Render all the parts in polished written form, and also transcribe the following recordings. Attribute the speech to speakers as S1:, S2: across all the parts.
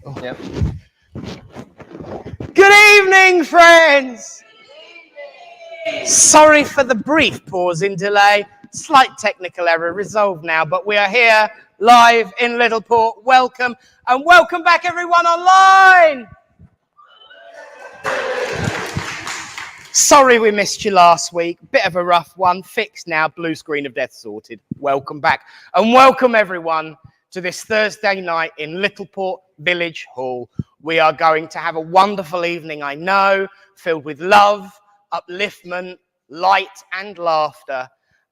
S1: Yep.
S2: Good evening, friends. Sorry for the brief pause in delay. Slight technical error resolved now, but we are here live in Littleport. Welcome, and welcome back everyone online. Sorry we missed you last week. Bit of a rough one. Fixed now. Blue screen of death sorted. Welcome back. And welcome everyone to this Thursday night in Littleport Village Hall. We are going to have a wonderful evening, I know, filled with love, upliftment, light and laughter,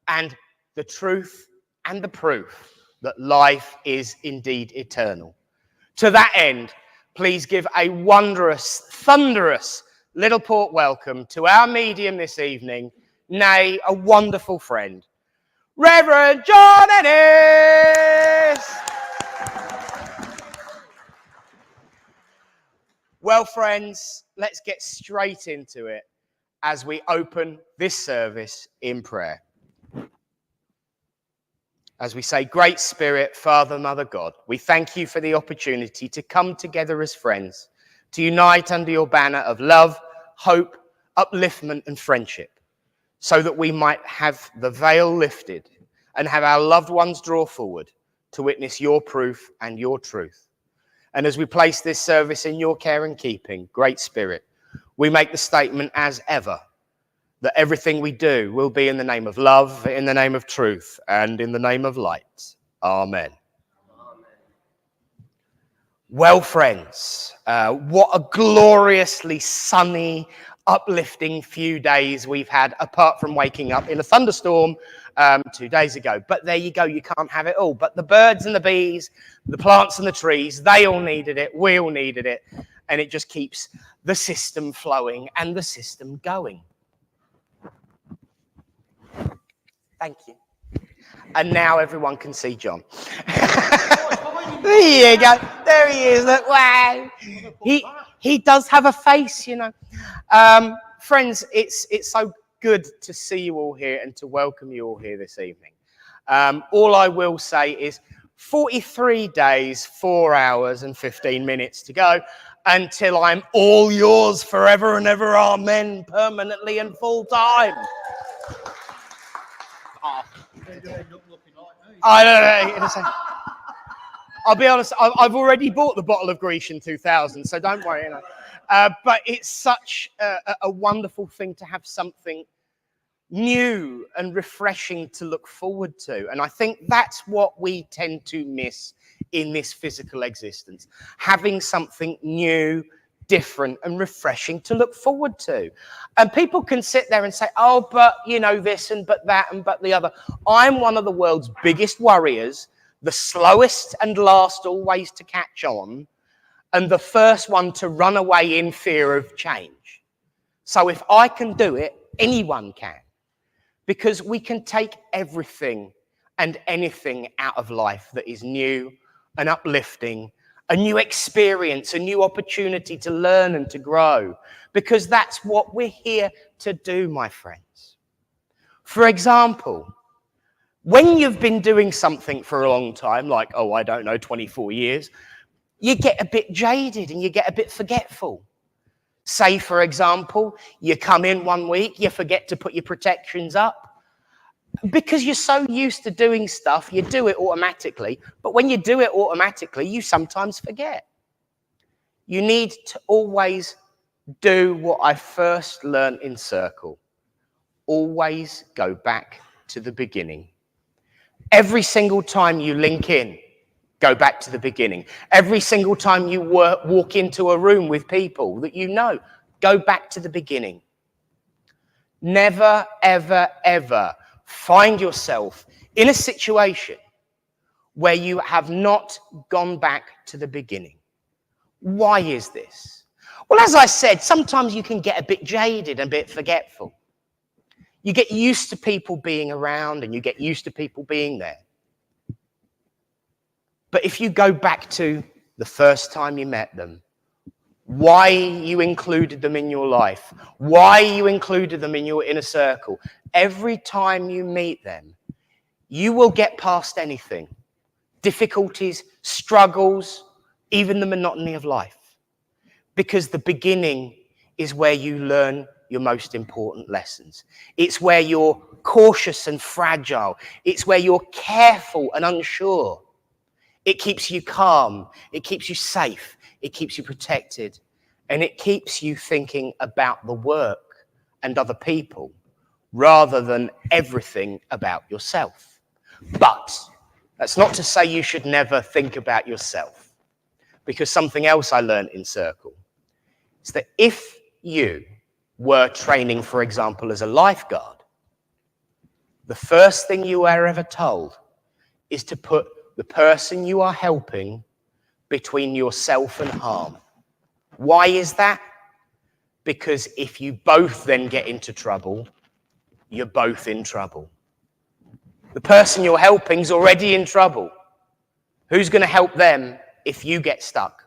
S2: and the truth and the proof that life is indeed eternal. To that end, please give a wondrous, thunderous Littleport welcome to our medium this evening, nay, a wonderful friend, Rev John Ennis. Well, friends, let's get straight into it as we open this service in prayer. As we say, Great Spirit, Father, Mother, God, we thank you for the opportunity to come together as friends, to unite under your banner of love, hope, upliftment, and friendship, so that we might have the veil lifted and have our loved ones draw forward to witness your proof and your truth. And as we place this service in your care and keeping, Great Spirit, we make the statement as ever, that everything we do will be in the name of love, in the name of truth, and in the name of light. Amen. Well, friends, what a gloriously sunny, uplifting few days we've had, apart from waking up in a thunderstorm 2 days ago. But there you go, you can't have it all. But the birds and the bees, the plants and the trees, they all needed it, we all needed it, and it just keeps the system flowing and the system going. Thank you. And now everyone can see John. There you go. There he is. Look, wow. He does have a face, you know. Friends, it's so good to see you all here and to welcome you all here this evening. All I will say is 43 days, 4 hours and 15 minutes to go until I'm all yours forever and ever. Amen. Permanently and full time. I don't know. I'll be honest, I've already bought the bottle of Grecian 2000, so don't worry. You know. But it's such a wonderful thing to have something new and refreshing to look forward to. And I think that's what we tend to miss in this physical existence. Having something new, different and refreshing to look forward to. And people can sit there and say, oh, but you know this and but that and but the other. I'm one of the world's biggest worriers, the slowest and last always to catch on, and the first one to run away in fear of change. So if I can do it, anyone can. Because we can take everything and anything out of life that is new and uplifting, a new experience, a new opportunity to learn and to grow, because that's what we're here to do, my friends. For example, when you've been doing something for a long time, like, oh, I don't know, 24 years, you get a bit jaded and you get a bit forgetful. Say, for example, you come in one week, you forget to put your protections up. Because you're so used to doing stuff, you do it automatically. But when you do it automatically, you sometimes forget. You need to always do what I first learned in Circle. Always go back to the beginning. Every single time you link in, go back to the beginning. Every single time you walk into a room with people that you know, go back to the beginning. Never, ever, ever find yourself in a situation where you have not gone back to the beginning. Why is this? Well, as I said, sometimes you can get a bit jaded and a bit forgetful. You get used to people being around and you get used to people being there. But if you go back to the first time you met them, why you included them in your life, why you included them in your inner circle, every time you meet them, you will get past anything. Difficulties, struggles, even the monotony of life. Because the beginning is where you learn your most important lessons. It's where you're cautious and fragile. It's where you're careful and unsure. It keeps you calm. It keeps you safe. It keeps you protected. And it keeps you thinking about the work and other people rather than everything about yourself. But that's not to say you should never think about yourself, because something else I learned in Circle is that if you were training, for example, as a lifeguard, the first thing you are ever told is to put the person you are helping between yourself and harm. Why is that? Because if you both then get into trouble, you're both in trouble. The person you're helping is already in trouble. Who's going to help them if you get stuck?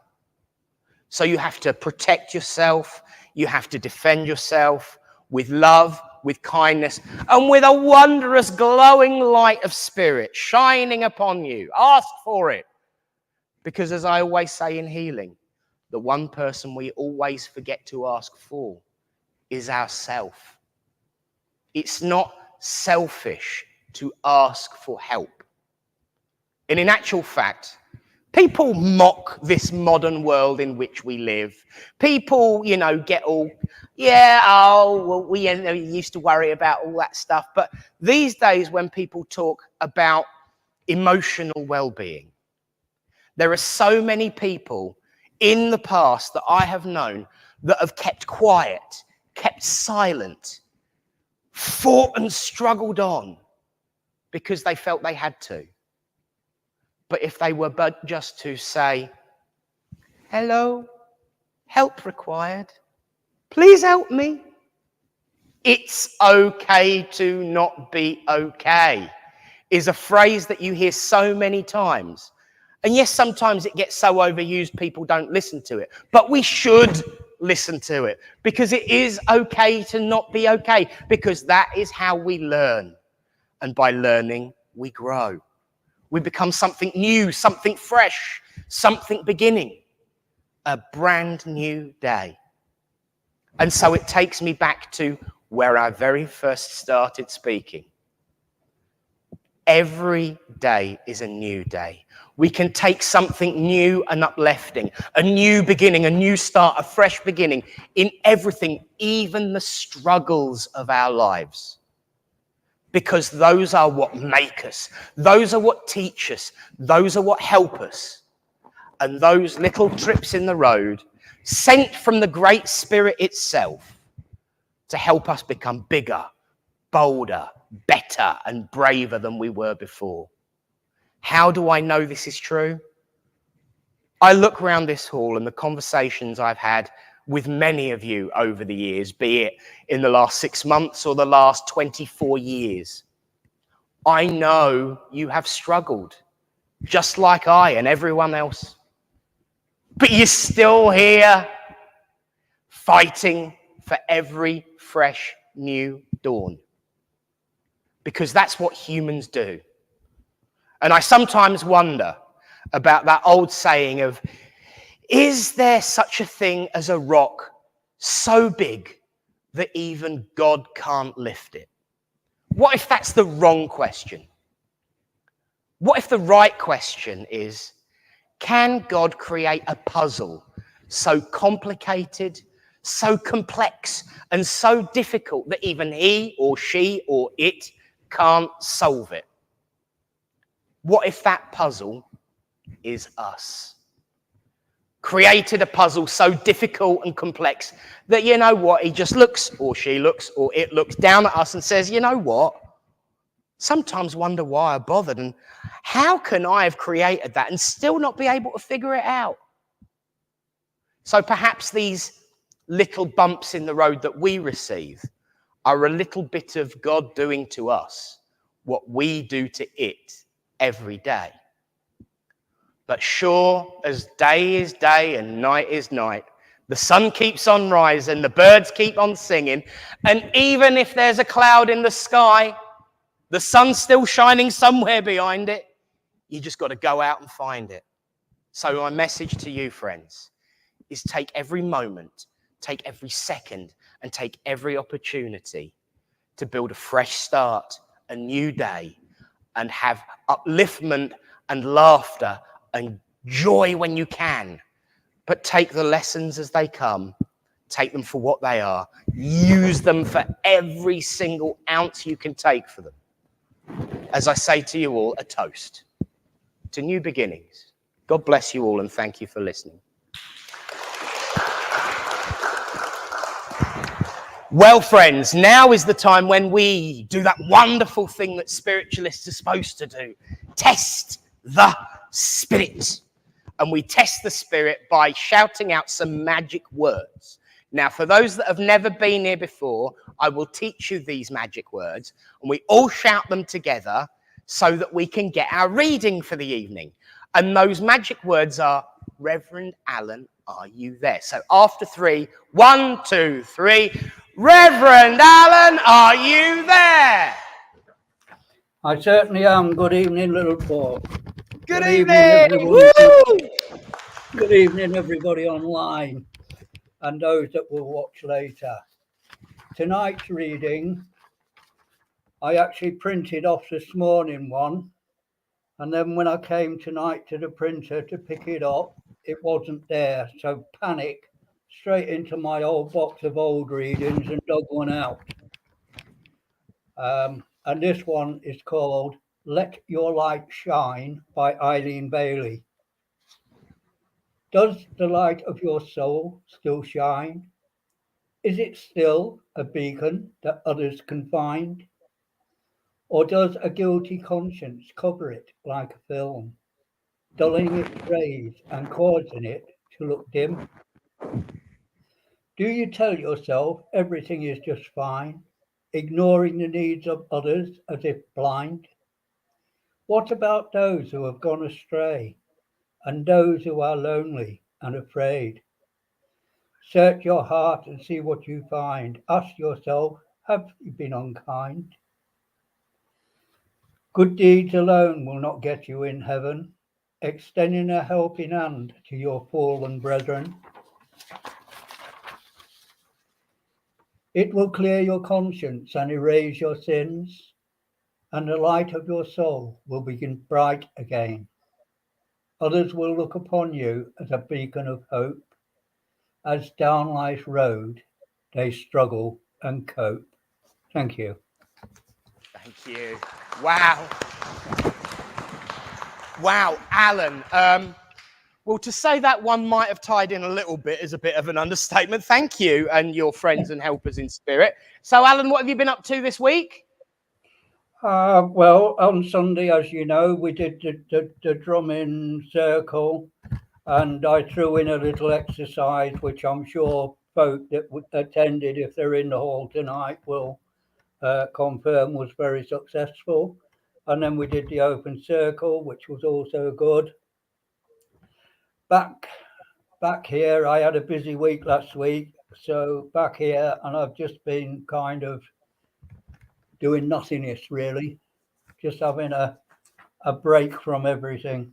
S2: So you have to protect yourself. You have to defend yourself with love, with kindness, and with a wondrous glowing light of spirit shining upon you. Ask for it. Because as I always say in healing, the one person we always forget to ask for is ourself. It's not selfish to ask for help. And in actual fact, people mock this modern world in which we live. People, get all, we used to worry about all that stuff. But these days when people talk about emotional well-being, there are so many people in the past that I have known that have kept quiet, kept silent, fought and struggled on because they felt they had to. But if they were but just to say, hello, help required, please help me. It's okay to not be okay is a phrase that you hear so many times. And yes, sometimes it gets so overused, people don't listen to it. But we should listen to it because it is okay to not be okay, because that is how we learn. And by learning, we grow. We become something new, something fresh, something beginning, a brand new day. And so it takes me back to where I very first started speaking. Every day is a new day. We can take something new and uplifting, a new beginning, a new start, a fresh beginning in everything, even the struggles of our lives. Because those are what make us. Those are what teach us. Those are what help us. And those little trips in the road, sent from the Great Spirit itself, to help us become bigger, bolder, better, and braver than we were before. How do I know this is true? I look around this hall and the conversations I've had with many of you over the years, be it in the last 6 months or the last 24 years. I know you have struggled, just like I and everyone else. But you're still here, fighting for every fresh new dawn. Because that's what humans do. And I sometimes wonder about that old saying of, is there such a thing as a rock so big that even God can't lift it? What if that's the wrong question? What if the right question is, can God create a puzzle so complicated, so complex, and so difficult that even he or she or it can't solve it? What if that puzzle is us? Created a puzzle so difficult and complex that, you know what, he just looks, or she looks, or it looks down at us and says, you know what, sometimes wonder why I bothered, and how can I have created that and still not be able to figure it out? So perhaps these little bumps in the road that we receive are a little bit of God doing to us what we do to it every day. But sure as day is day and night is night, the sun keeps on rising, the birds keep on singing, and even if there's a cloud in the sky, the sun's still shining somewhere behind it. You just got to go out and find it. So my message to you, friends, is take every moment, take every second, and take every opportunity to build a fresh start, a new day, and have upliftment and laughter and joy when you can. But take the lessons as they come. Take them for what they are. Use them for every single ounce you can take for them. As I say to you all, a toast to new beginnings. God bless you all, and thank you for listening. Well, friends, now is the time when we do that wonderful thing that spiritualists are supposed to do. Test the spirit. And we test the spirit by shouting out some magic words. Now, for those that have never been here before, I will teach you these magic words, and we all shout them together so that we can get our reading for the evening. And those magic words are, Reverend Alan, are you there? So after 3, 1, 2, 3, Reverend Alan, are you there?
S1: I certainly am. Good evening, Littleport.
S2: Good evening. Woo!
S1: Good evening, everybody online and those that will watch later. Tonight's reading, I actually printed off this morning one, and then when I came tonight to the printer to pick it up, it wasn't there. So panic, straight into my old box of old readings and dug one out. And this one is called Let Your Light Shine by Eileen Bailey. Does the light of your soul still shine? Is it still a beacon that others can find? Or does a guilty conscience cover it like a film, dulling its rays and causing it to look dim? Do you tell yourself everything is just fine, ignoring the needs of others as if blind? What about those who have gone astray and those who are lonely and afraid? Search your heart and see what you find. Ask yourself, have you been unkind? Good deeds alone will not get you in heaven. Extending a helping hand to your fallen brethren. It will clear your conscience and erase your sins, and the light of your soul will begin bright again. Others will look upon you as a beacon of hope, as down life's road they struggle and cope. Thank you.
S2: Thank you. Wow. Wow, Alan. Well, to say that one might have tied in a little bit is a bit of an understatement. Thank you and your friends and helpers in spirit. So, Alan, what have you been up to this week?
S1: Well, on Sunday, as you know, we did the drumming circle, and I threw in a little exercise, which I'm sure folk that attended, if they're in the hall tonight, will confirm was very successful. And then we did the open circle, which was also good. Back here, I had a busy week last week, so back here, and I've just been kind of doing nothingness, really, just having a break from everything,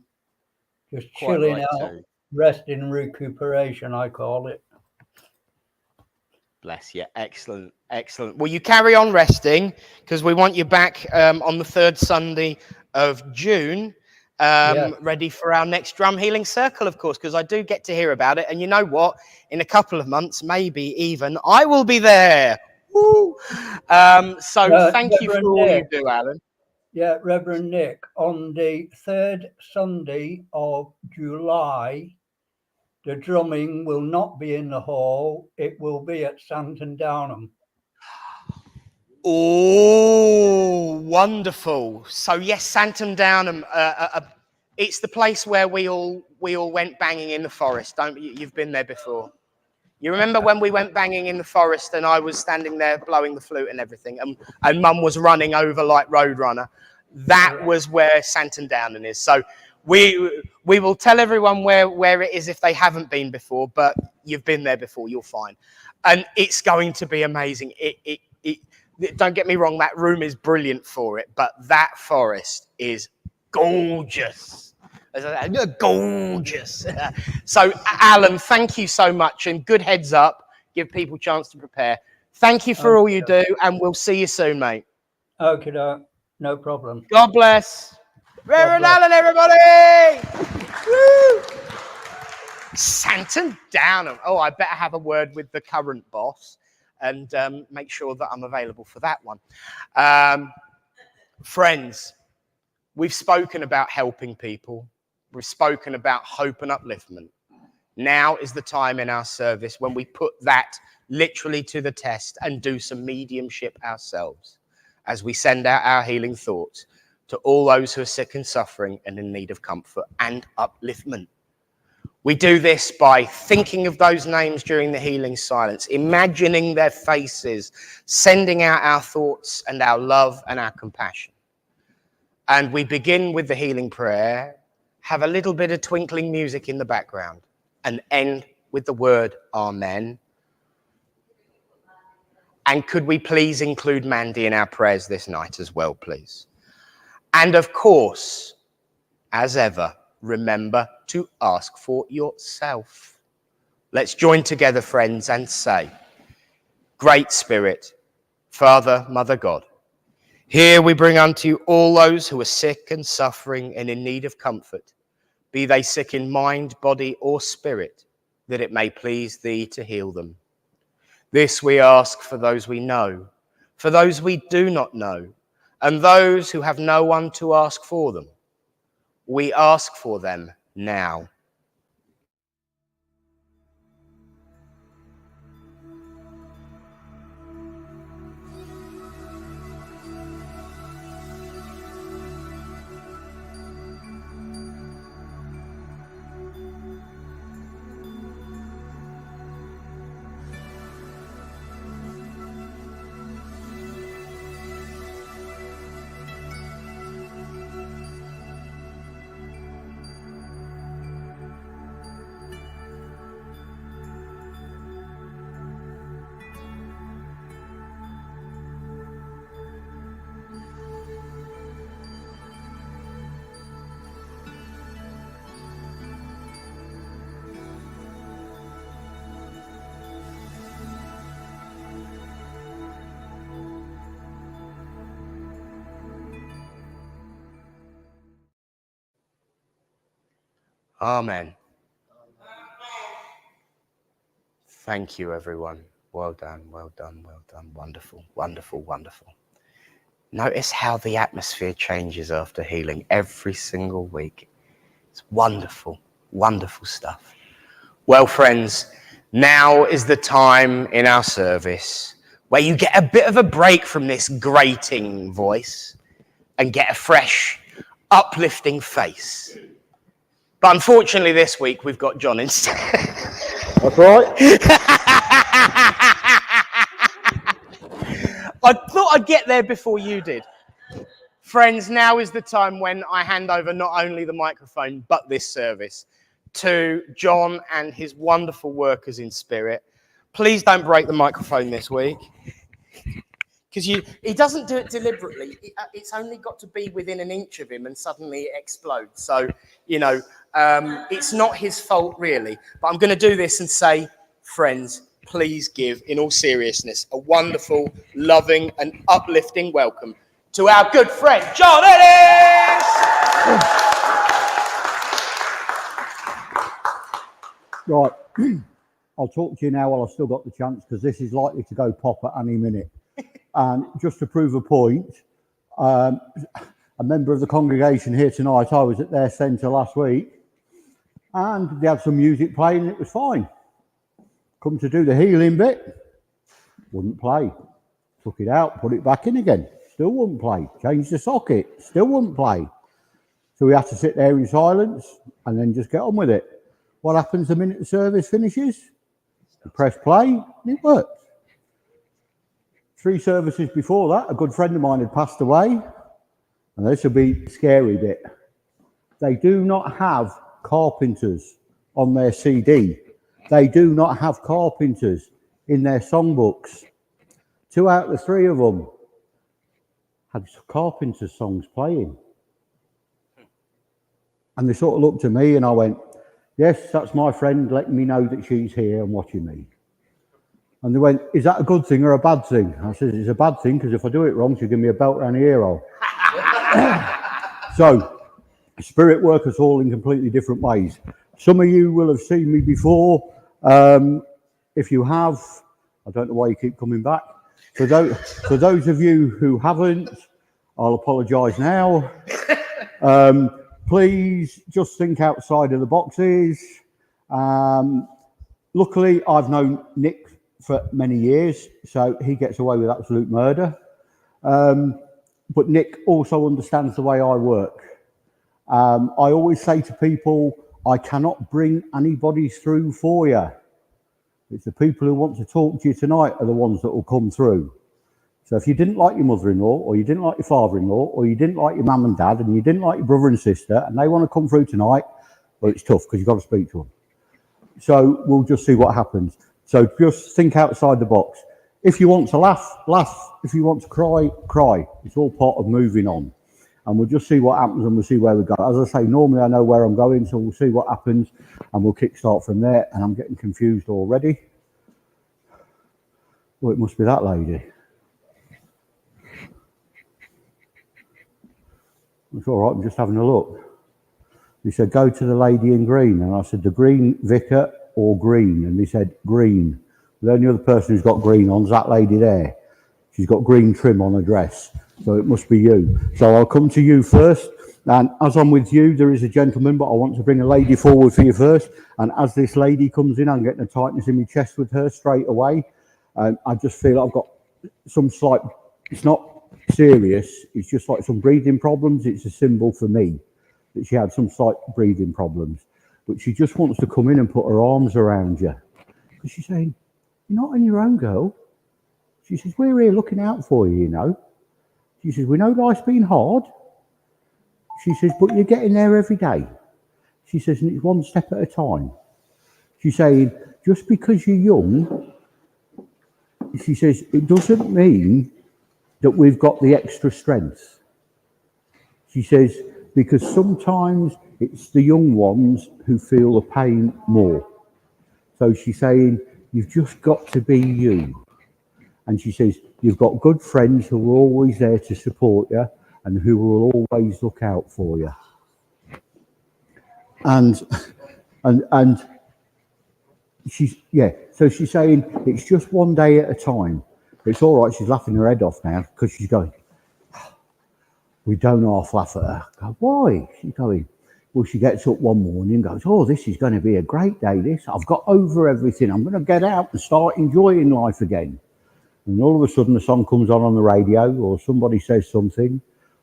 S1: just chilling out, resting and recuperation, I call it.
S2: Bless you. Excellent. Excellent. Well, you carry on resting because we want you back on the 3rd Sunday of June, ready for our next drum healing circle, of course, because I do get to hear about it. And you know what? In a couple of months, maybe even, I will be there. Woo! So thank you for all you do, Alan.
S1: Yeah, Reverend Nick, on the 3rd Sunday of July, the drumming will not be in the hall. It will be at Santon Downham.
S2: Oh, wonderful. So yes, Santon Downham, it's the place where we all went banging in the forest, don't you? You've been there before. You remember when we went banging in the forest and I was standing there blowing the flute and everything, and Mum was running over like Roadrunner? That was where Santon Downham is. So we will tell everyone where it is if they haven't been before, but you've been there before, you'll find. And it's going to be amazing. Don't get me wrong, that room is brilliant for it, but that forest is gorgeous. Gorgeous. So, Alan, thank you so much, and good heads up. Give people a chance to prepare. Thank you for all you do, and we'll see you soon, mate.
S1: Okay, no problem.
S2: God bless. Reverend Alan, everybody! Woo! Santon Downham. Oh, I better have a word with the current boss and make sure that I'm available for that one. Friends, we've spoken about helping people. We've spoken about hope and upliftment. Now is the time in our service when we put that literally to the test and do some mediumship ourselves as we send out our healing thoughts to all those who are sick and suffering and in need of comfort and upliftment. We do this by thinking of those names during the healing silence, imagining their faces, sending out our thoughts and our love and our compassion. And we begin with the healing prayer, have a little bit of twinkling music in the background, and end with the word Amen. And could we please include Mandy in our prayers this night as well, please? And of course, as ever, remember to ask for yourself. Let's join together, friends, and say, Great Spirit, Father, Mother God, here we bring unto you all those who are sick and suffering and in need of comfort, be they sick in mind, body, or spirit, that it may please thee to heal them. This we ask for those we know, for those we do not know, and those who have no one to ask for them. We ask for them now. Amen. Thank you, everyone. Well done, well done, well done. Wonderful, wonderful, wonderful. Notice how the atmosphere changes after healing every single week. It's wonderful, wonderful stuff. Well, friends, now is the time in our service where you get a bit of a break from this grating voice and get a fresh, uplifting face. But unfortunately, this week we've got John instead.
S1: That's right.
S2: I thought I'd get there before you did. Friends, now is the time when I hand over not only the microphone, but this service to John and his wonderful workers in spirit. Please don't break the microphone this week. Because he doesn't do it deliberately. It's only got to be within an inch of him and suddenly it explodes. So, it's not his fault really. But I'm going to do this and say, friends, please give, in all seriousness, a wonderful, loving and uplifting welcome to our good friend, John Ennis!
S3: Right. I'll talk to you now while I've still got the chance, because this is likely to go pop at any minute. And just to prove a point, a member of the congregation here tonight, I was at their centre last week, and they had some music playing and it was fine. Come to do the healing bit, wouldn't play. Took it out, put it back in again, still wouldn't play. Changed the socket, still wouldn't play. So we had to sit there in silence and then just get on with it. What happens the minute the service finishes? You press play and it works. 3 services before that, a good friend of mine had passed away, and this will be the scary bit. They do not have carpenters on their CD. They do not have carpenters in their songbooks. 2 out of the 3 of them had carpenter songs playing. And they sort of looked at me and I went, yes, that's my friend letting me know that she's here and watching me. And they went, is that a good thing or a bad thing? I said, it's a bad thing because if I do it wrong, she'll give me a belt around the ear hole. So, spirit work us all in completely different ways. Some of you will have seen me before. If you have, I don't know why you keep coming back. For those of you who haven't, I'll apologise now. Please just think outside of the boxes. Luckily, I've known Nick for many years, so he gets away with absolute murder. But Nick also understands the way I work. I always say to people, I cannot bring anybody through for you. It's the people who want to talk to you tonight are the ones that will come through. So if you didn't like your mother-in-law, or you didn't like your father-in-law, or you didn't like your mum and dad, and you didn't like your brother and sister, and they want to come through tonight, well, it's tough because you've got to speak to them. So we'll just see what happens. So just think outside the box. If you want to laugh, laugh. If you want to cry, cry. It's all part of moving on. And we'll just see what happens and we'll see where we go. As I say, normally I know where I'm going, so we'll see what happens and we'll kickstart from there. And I'm getting confused already. Oh, it must be that lady. It's all right, I'm just having a look. He said, go to the lady in green. And I said, the green vicar or green? And he said, green. The only other person who's got green on is that lady there. She's got green trim on her dress. So it must be you. So I'll come to you first. And as I'm with you, there is a gentleman, but I want to bring a lady forward for you first. And as this lady comes in, I'm getting a tightness in my chest with her straight away. And I just feel I've got some slight, it's not serious, it's just like some breathing problems. It's a symbol for me that she had some slight breathing problems. But she just wants to come in and put her arms around you. Because she's saying, you're not on your own, girl. She says, we're here looking out for you, you know. She says, we know life's been hard. She says, but you're getting there every day. She says, and it's one step at a time. She's saying, just because you're young, she says, it doesn't mean that we've got the extra strength. She says, because sometimes it's the young ones who feel the pain more. So she's saying, you've just got to be you. And she says, you've got good friends who are always there to support you and who will always look out for you. And she's, yeah, so she's saying it's just one day at a time. It's all right, she's laughing her head off now because she's going, we don't half laugh at her. I go, why? She's going, well, she gets up one morning and goes, oh, this is going to be a great day, this. I've got over everything. I'm going to get out and start enjoying life again. And all of a sudden, a song comes on the radio, or somebody says something,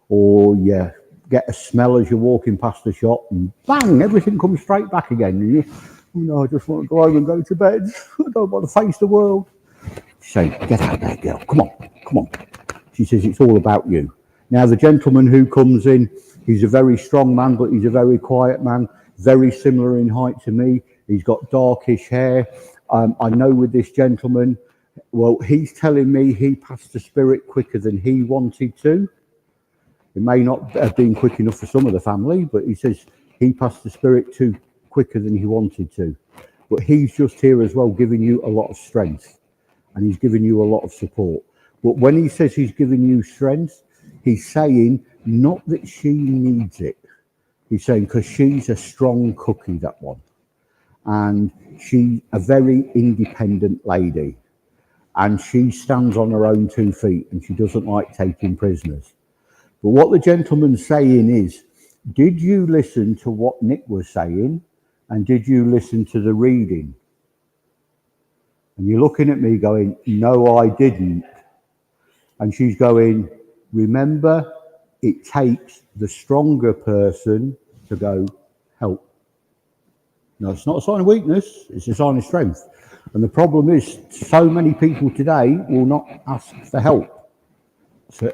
S3: or you get a smell as you're walking past the shop, and bang, everything comes straight back again. And you, oh no, I just want to go home and go to bed. I don't want to face the world. She's saying, get out there, girl. Come on, come on. She says, it's all about you. Now, the gentleman who comes in, he's a very strong man, but he's a very quiet man, very similar in height to me. He's got darkish hair. I know with this gentleman, well, he's telling me he passed the spirit quicker than he wanted to. It may not have been quick enough for some of the family, but he says he passed the spirit too quicker than he wanted to. But he's just here as well, giving you a lot of strength, and he's giving you a lot of support. But when he says he's giving you strength, he's saying not that she needs it. He's saying because she's a strong cookie, that one. And she's a very independent lady. And she stands on her own 2 feet and she doesn't like taking prisoners. But what the gentleman's saying is, did you listen to what Nick was saying? And did you listen to the reading? And you're looking at me going, no, I didn't. And she's going, remember, it takes the stronger person to go help. No, it's not a sign of weakness, it's a sign of strength. And the problem is, so many people today will not ask for help. So,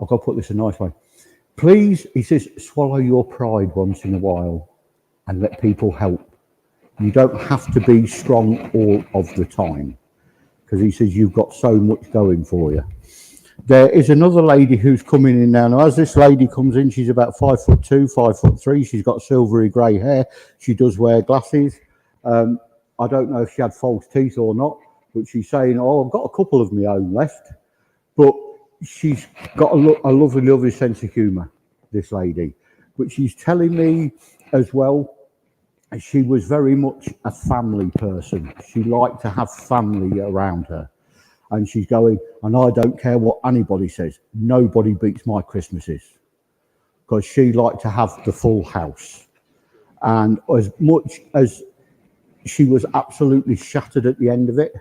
S3: I've got to put this in a nice way. Please, he says, swallow your pride once in a while and let people help. You don't have to be strong all of the time. Because he says, you've got so much going for you. There is another lady who's coming in now. Now, as this lady comes in, she's about 5'2", 5'3". She's got silvery grey hair. She does wear glasses. I don't know if she had false teeth or not, but she's saying, "Oh, I've got a couple of my own left." But she's got a lovely, lovely sense of humour, this lady. But she's telling me as well, she was very much a family person. She liked to have family around her. And she's going, "And I don't care what anybody says. Nobody beats my Christmases." Because she liked to have the full house. And as much as she was absolutely shattered at the end of it,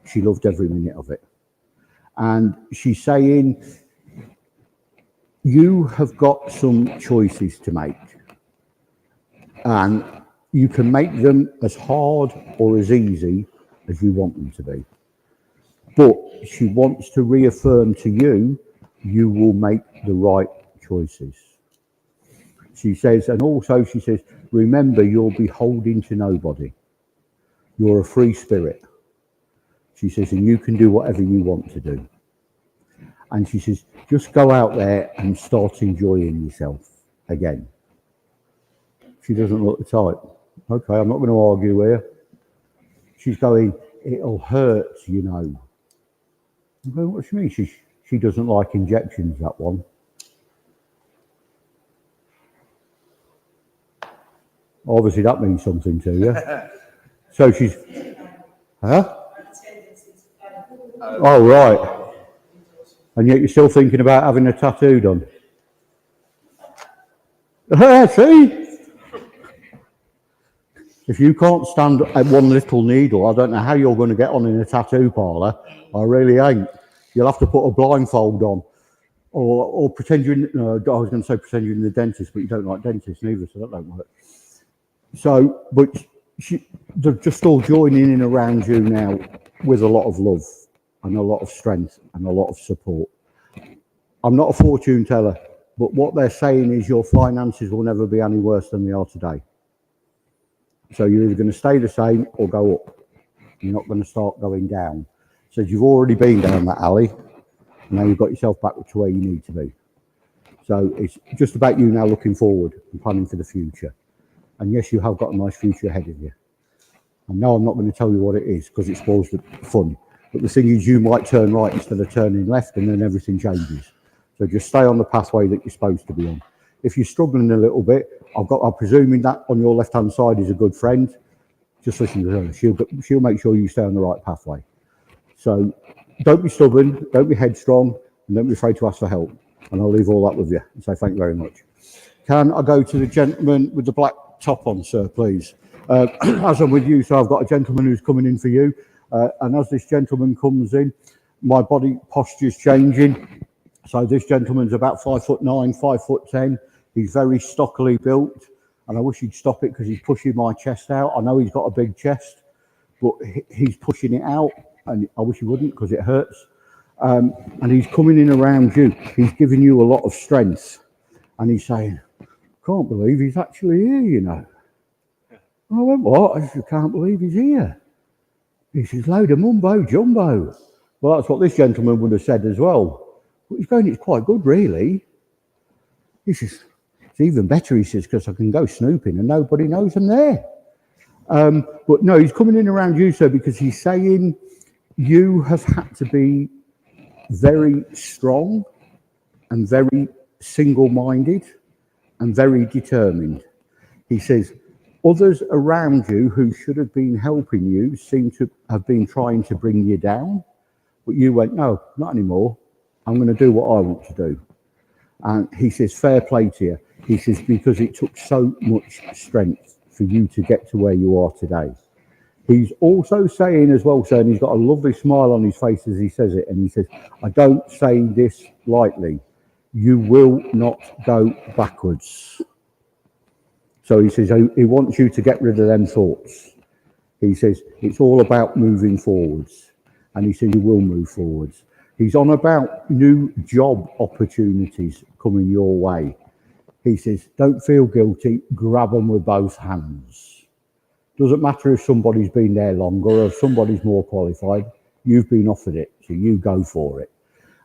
S3: she loved every minute of it. And she's saying, you have got some choices to make. And you can make them as hard or as easy as you want them to be. But she wants to reaffirm to you, you will make the right choices. She says, and also she says, remember, you're beholden to nobody. You're a free spirit. She says, and you can do whatever you want to do. And she says, just go out there and start enjoying yourself again. She doesn't look the type. Okay, I'm not going to argue here. She's going, it'll hurt, you know. I'm going, what do you mean? She doesn't like injections, that one. Obviously, that means something to you. So she's, huh? Oh, right. And yet you're still thinking about having a tattoo done. See? If you can't stand at one little needle, I don't know how you're going to get on in a tattoo parlour. I really ain't. You'll have to put a blindfold on. Or pretend you're in, no, I was going to say pretend you're in the dentist, but you don't like dentists neither, so that don't work. So, but they're just all joining in around you now with a lot of love and a lot of strength and a lot of support. I'm not a fortune teller, but what they're saying is your finances will never be any worse than they are today. So you're either going to stay the same or go up. You're not going to start going down. So you've already been down that alley, and now you've got yourself back to where you need to be. So it's just about you now looking forward and planning for the future. And yes, you have got a nice future ahead of you. And no, I'm not going to tell you what it is because it spoils the fun. But the thing is, you might turn right instead of turning left, and then everything changes. So just stay on the pathway that you're supposed to be on. If you're struggling a little bit, I'm presuming that on your left-hand side is a good friend. Just listen to her. She'll make sure you stay on the right pathway. So don't be stubborn, don't be headstrong, and don't be afraid to ask for help. And I'll leave all that with you and say thank you very much. Can I go to the gentleman with the black top on, sir, please? As I'm with you, so I've got a gentleman who's coming in for you. And as this gentleman comes in, my body posture's changing. So this gentleman's about 5'9", 5'10". He's very stockily built. And I wish he'd stop it because he's pushing my chest out. I know he's got a big chest, but he's pushing it out. And I wish he wouldn't because it hurts. And he's coming in around you. He's giving you a lot of strength. And he's saying, can't believe he's actually here, you know. And I went, what? I said, can't believe he's here. He says, load of mumbo jumbo. Well, that's what this gentleman would have said as well. But he's going, it's quite good, really. He says, it's even better, he says, because I can go snooping and nobody knows I'm there. But no, he's coming in around you, sir, because he's saying you have had to be very strong and very single-minded and very determined. He says, others around you who should have been helping you seem to have been trying to bring you down, but you went, no, not anymore. I'm going to do what I want to do. And he says, fair play to you. He says, because it took so much strength for you to get to where you are today. He's also saying as well, sir, and he's got a lovely smile on his face as he says it, and he says, I don't say this lightly. You will not go backwards. So he says, he wants you to get rid of them thoughts. He says, it's all about moving forwards. And he says, you will move forwards. He's on about new job opportunities coming your way. He says, don't feel guilty, grab them with both hands. Doesn't matter if somebody's been there longer or if somebody's more qualified, you've been offered it, so you go for it.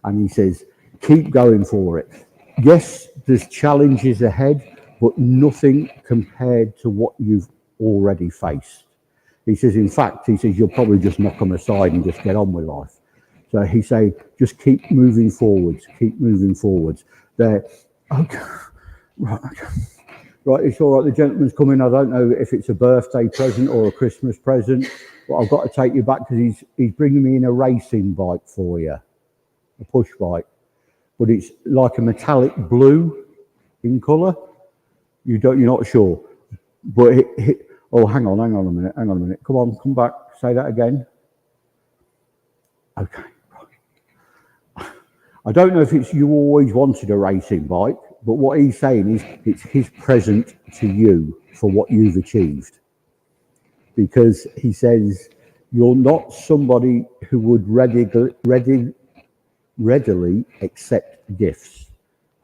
S3: And he says, keep going for it. Yes, there's challenges ahead, but nothing compared to what you've already faced. He says, in fact, he says, you'll probably just knock them aside and just get on with life. So he say, just keep moving forwards, keep moving forwards. There, okay, right, it's all right, the gentleman's coming. I don't know if it's a birthday present or a Christmas present, but I've got to take you back because he's bringing me in a racing bike for you, a push bike. But it's like a metallic blue in colour. You're not sure. But oh, hang on a minute. Come on, come back. Say that again. Okay. I don't know if it's you always wanted a racing bike, but what he's saying is it's his present to you for what you've achieved. Because he says you're not somebody who would readily accept gifts,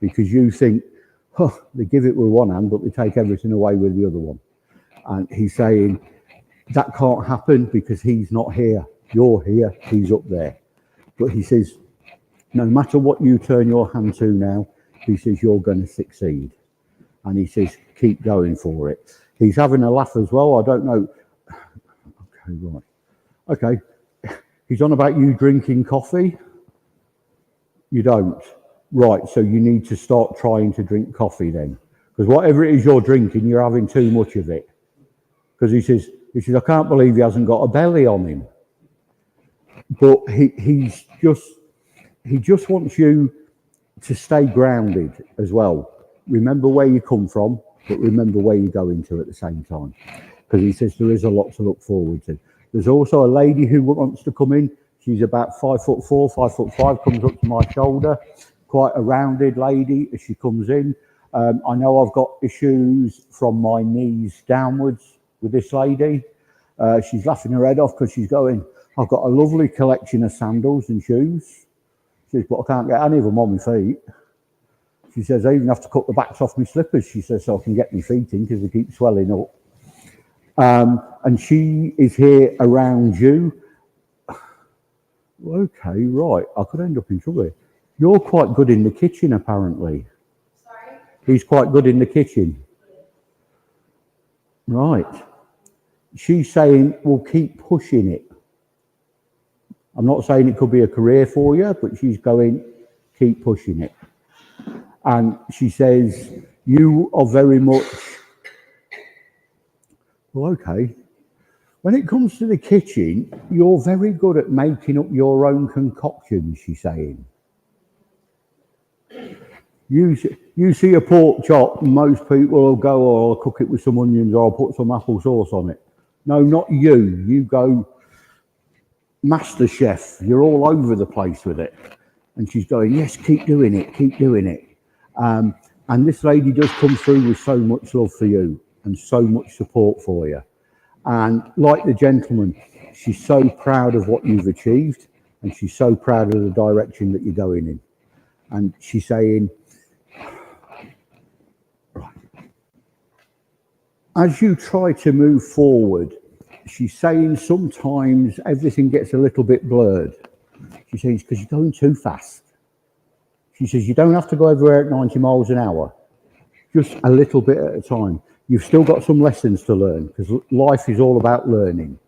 S3: because you think, oh, they give it with one hand, but they take everything away with the other one. And he's saying that can't happen because he's not here. You're here, he's up there. But he says, no matter what you turn your hand to now, he says, you're going to succeed. And he says, keep going for it. He's having a laugh as well. I don't know. Okay, right. Okay. He's on about you drinking coffee. You don't. Right, so you need to start trying to drink coffee then. Because whatever it is you're drinking, you're having too much of it. Because he says, I can't believe he hasn't got a belly on him. But he just wants you to stay grounded as well. Remember where you come from, but remember where you're going to at the same time. Because he says there is a lot to look forward to. There's also a lady who wants to come in. She's about 5'4", 5'5", comes up to my shoulder. Quite a rounded lady as she comes in. I know I've got issues from my knees downwards with this lady. She's laughing her head off because she's going, I've got a lovely collection of sandals and shoes. She says, but I can't get any of them on my feet. She says, I even have to cut the backs off my slippers, she says, so I can get my feet in because they keep swelling up. And she is here around you. Okay, right. I could end up in trouble. You're quite good in the kitchen, apparently.
S4: Sorry?
S3: He's quite good in the kitchen. Right. She's saying, well, keep pushing it. I'm not saying it could be a career for you, but she's going, keep pushing it. And she says, you are very much, well, okay. When it comes to the kitchen, you're very good at making up your own concoctions, she's saying. You see a pork chop, most people will go, oh, I'll cook it with some onions or I'll put some apple sauce on it. No, not you. You go master chef. You're all over the place with it. And she's going, yes, keep doing it, keep doing it. And this lady does come through with so much love for you and so much support for you. And like the gentleman, she's so proud of what you've achieved and she's so proud of the direction that you're going in. And she's saying, right. As you try to move forward, she's saying sometimes everything gets a little bit blurred. She says, because you're going too fast. She says, you don't have to go everywhere at 90 miles an hour, just a little bit at a time. You've still got some lessons to learn because life is all about learning.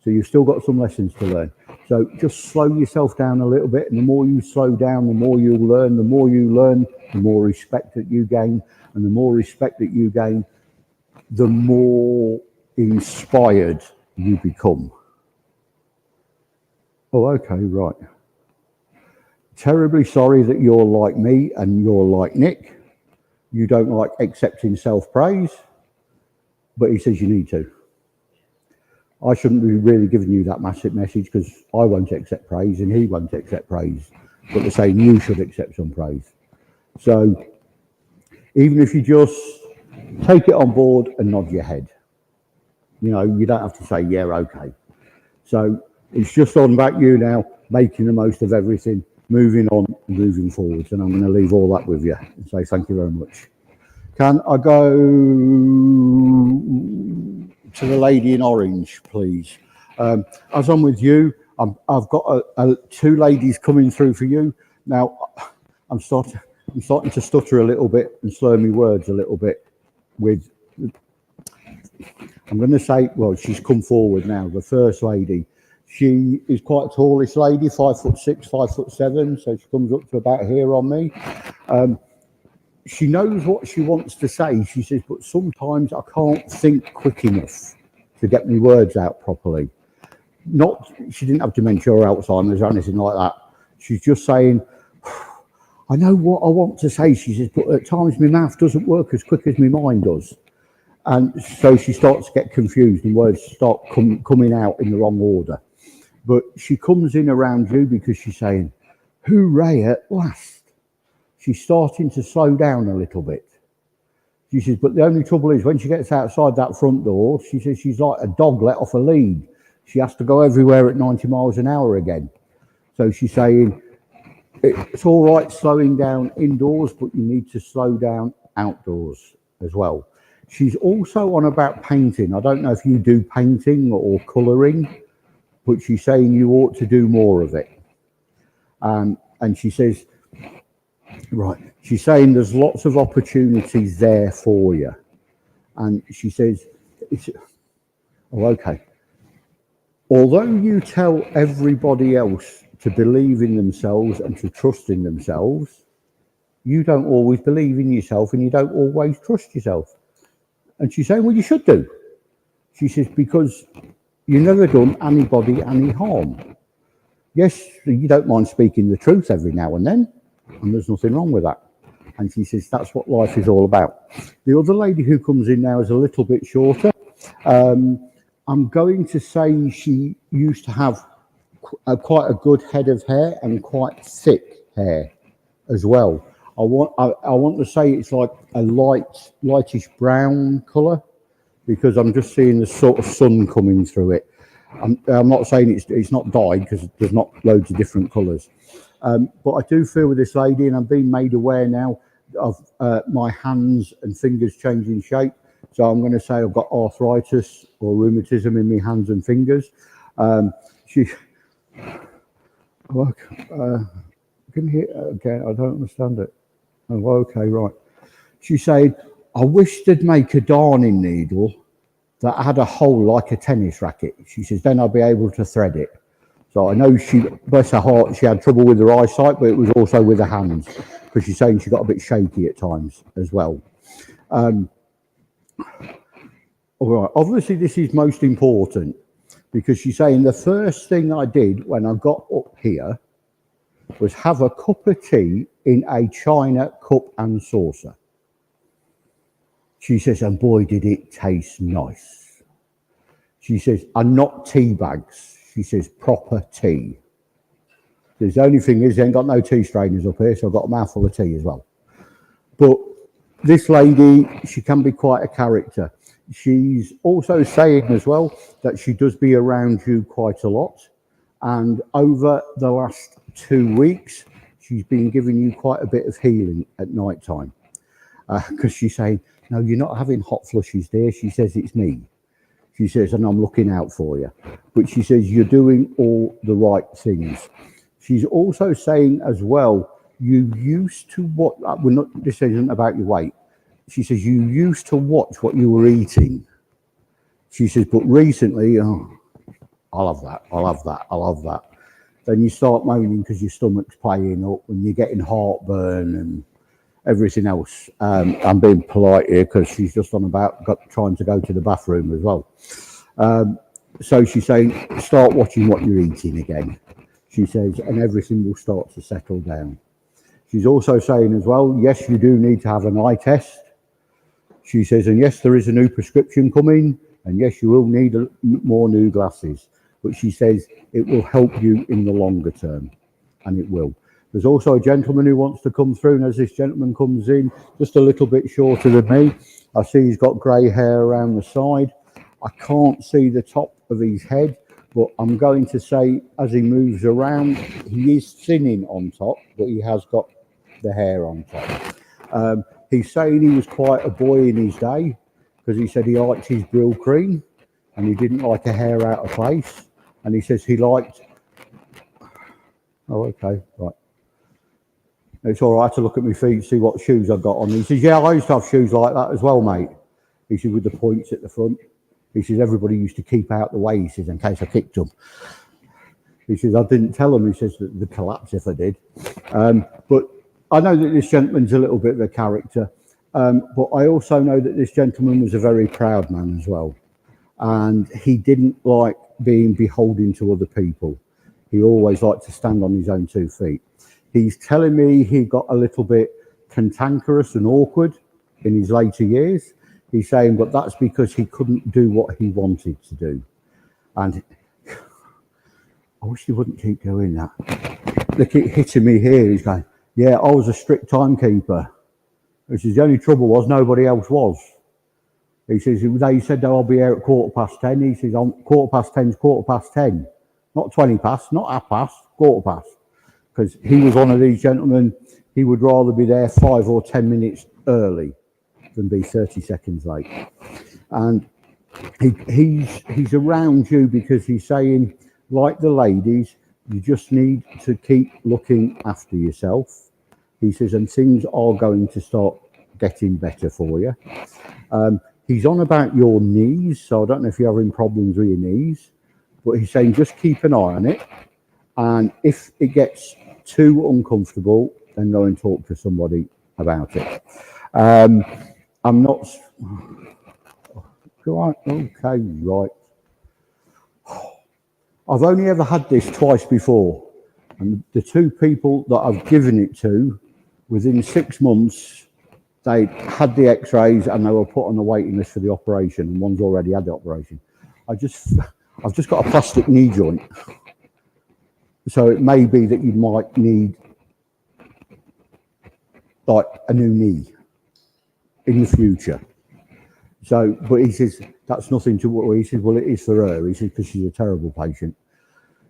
S3: So you've still got some lessons to learn. So just slow yourself down a little bit. And the more you slow down, the more you learn. The more you learn, the more respect that you gain. And the more respect that you gain, the more inspired you become. Oh, okay, right. Terribly sorry that you're like me and you're like Nick. You don't like accepting self-praise, but he says you need to. I shouldn't be really giving you that massive message because I won't accept praise and he won't accept praise. But they're saying you should accept some praise. So even if you just take it on board and nod your head, you know, you don't have to say, yeah, okay. So it's just on about you now, making the most of everything, moving on, moving forwards. And I'm going to leave all that with you and say thank you very much. Can I go to the lady in orange, please? As I'm with you, I've got two ladies coming through for you. Now, I'm starting to stutter a little bit and slur my words a little bit with, I'm going to say, well, she's come forward now, the First Lady. She is quite a tallish lady, 5'6", 5'7", so she comes up to about here on me. She knows what she wants to say. She says, but sometimes I can't think quick enough to get my words out properly. She didn't have dementia or Alzheimer's or anything like that. She's just saying, I know what I want to say, she says, but at times my mouth doesn't work as quick as my mind does. And so she starts to get confused and words start coming out in the wrong order. But she comes in around you because she's saying, hooray at last. She's starting to slow down a little bit. She says, but the only trouble is when she gets outside that front door, she says she's like a dog let off a lead. She has to go everywhere at 90 miles an hour again. So she's saying, it's all right slowing down indoors, but you need to slow down outdoors as well. She's also on about painting. I don't know if you do painting or colouring, but she's saying you ought to do more of it. And she says, right, she's saying there's lots of opportunities there for you. And she says, okay. Although you tell everybody else to believe in themselves and to trust in themselves, you don't always believe in yourself and you don't always trust yourself. And she's saying, well, you should do. She says, because you've never done anybody any harm. Yes, you don't mind speaking the truth every now and then, and there's nothing wrong with that. And she says, that's what life is all about. The other lady who comes in now is a little bit shorter. I'm going to say she used to have quite a good head of hair and quite thick hair as well. I want to say it's like a lightish brown colour, because I'm just seeing the sort of sun coming through it. I'm not saying it's not dyed, because there's not loads of different colours. But I do feel with this lady, and I'm being made aware now of my hands and fingers changing shape. So I'm going to say I've got arthritis or rheumatism in my hands and fingers. Can you hear again? I don't understand it. Oh, okay, right. She said, I wish they'd make a darning needle that had a hole like a tennis racket. She says, then I'll be able to thread it. So I know she, bless her heart, she had trouble with her eyesight, but it was also with her hands, because she's saying she got a bit shaky at times as well. All right, obviously this is most important, because she's saying the first thing I did when I got up here was have a cup of tea in a china cup and saucer. She says, and boy, did it taste nice. She says, and not tea bags. She says, proper tea. The only thing is, they ain't got no tea strainers up here, so I've got a mouthful of tea as well. But this lady, she can be quite a character. She's also saying as well that she does be around you quite a lot. And over the last 2 weeks, she's been giving you quite a bit of healing at night time. Because she's saying, no, you're not having hot flushes, dear. She says, it's me. She says, and I'm looking out for you. But she says, you're doing all the right things. She's also saying as well, you used to watch, this isn't about your weight. She says, you used to watch what you were eating. She says, but recently, oh, I'll have that, I'll have that, I'll have that. Then you start moaning because your stomach's playing up and you're getting heartburn and everything else. I'm being polite here because she's just on about trying to go to the bathroom as well. So she's saying, start watching what you're eating again. She says, and everything will start to settle down. She's also saying as well, yes, you do need to have an eye test. She says, and yes, there is a new prescription coming, and yes, you will need more new glasses. But she says it will help you in the longer term, and it will. There's also a gentleman who wants to come through, and as this gentleman comes in, just a little bit shorter than me, I see he's got grey hair around the side. I can't see the top of his head, but I'm going to say as he moves around, he is thinning on top, but he has got the hair on top. He's saying he was quite a boy in his day, because he said he liked his brill cream, and he didn't like a hair out of place. And he says he liked... Oh, okay, right. It's all right to look at my feet, see what shoes I've got on. He says, yeah, I used to have shoes like that as well, mate. He said, with the points at the front. He says, everybody used to keep out the way, he says, in case I kicked them. He says, I didn't tell them, he says, that they'd collapse if I did. But I know that this gentleman's a little bit of a character, but I also know that this gentleman was a very proud man as well. And he didn't like being beholden to other people. He always liked to stand on his own 2 feet. He's telling me he got a little bit cantankerous and awkward in his later years. He's saying, but that's because he couldn't do what he wanted to do. And I wish he wouldn't keep doing that. They keep hitting me here. He's going, yeah, I was a strict timekeeper. He says, the only trouble was nobody else was. He says, they said, oh, I'll be here at 10:15. He says, 10:15 is 10:15. Not 20 past, not half past, 15:15. Because he was one of these gentlemen, he would rather be there 5 or 10 minutes early than be 30 seconds late. And he's around you because he's saying, like the ladies, you just need to keep looking after yourself. He says, and things are going to start getting better for you. He's on about your knees, so I don't know if you're having problems with your knees, but he's saying just keep an eye on it. And if it gets too uncomfortable, then go and talk to somebody about it. I'm not... Okay, right. I've only ever had this twice before. And the 2 people that I've given it to, within 6 months, they had the x-rays and they were put on the waiting list for the operation. And one's already had the operation. I've just got a plastic knee joint. So it may be that you might need like a new knee in the future. So, but he says, that's nothing to worry. He says, well, it is for her. He says, because she's a terrible patient.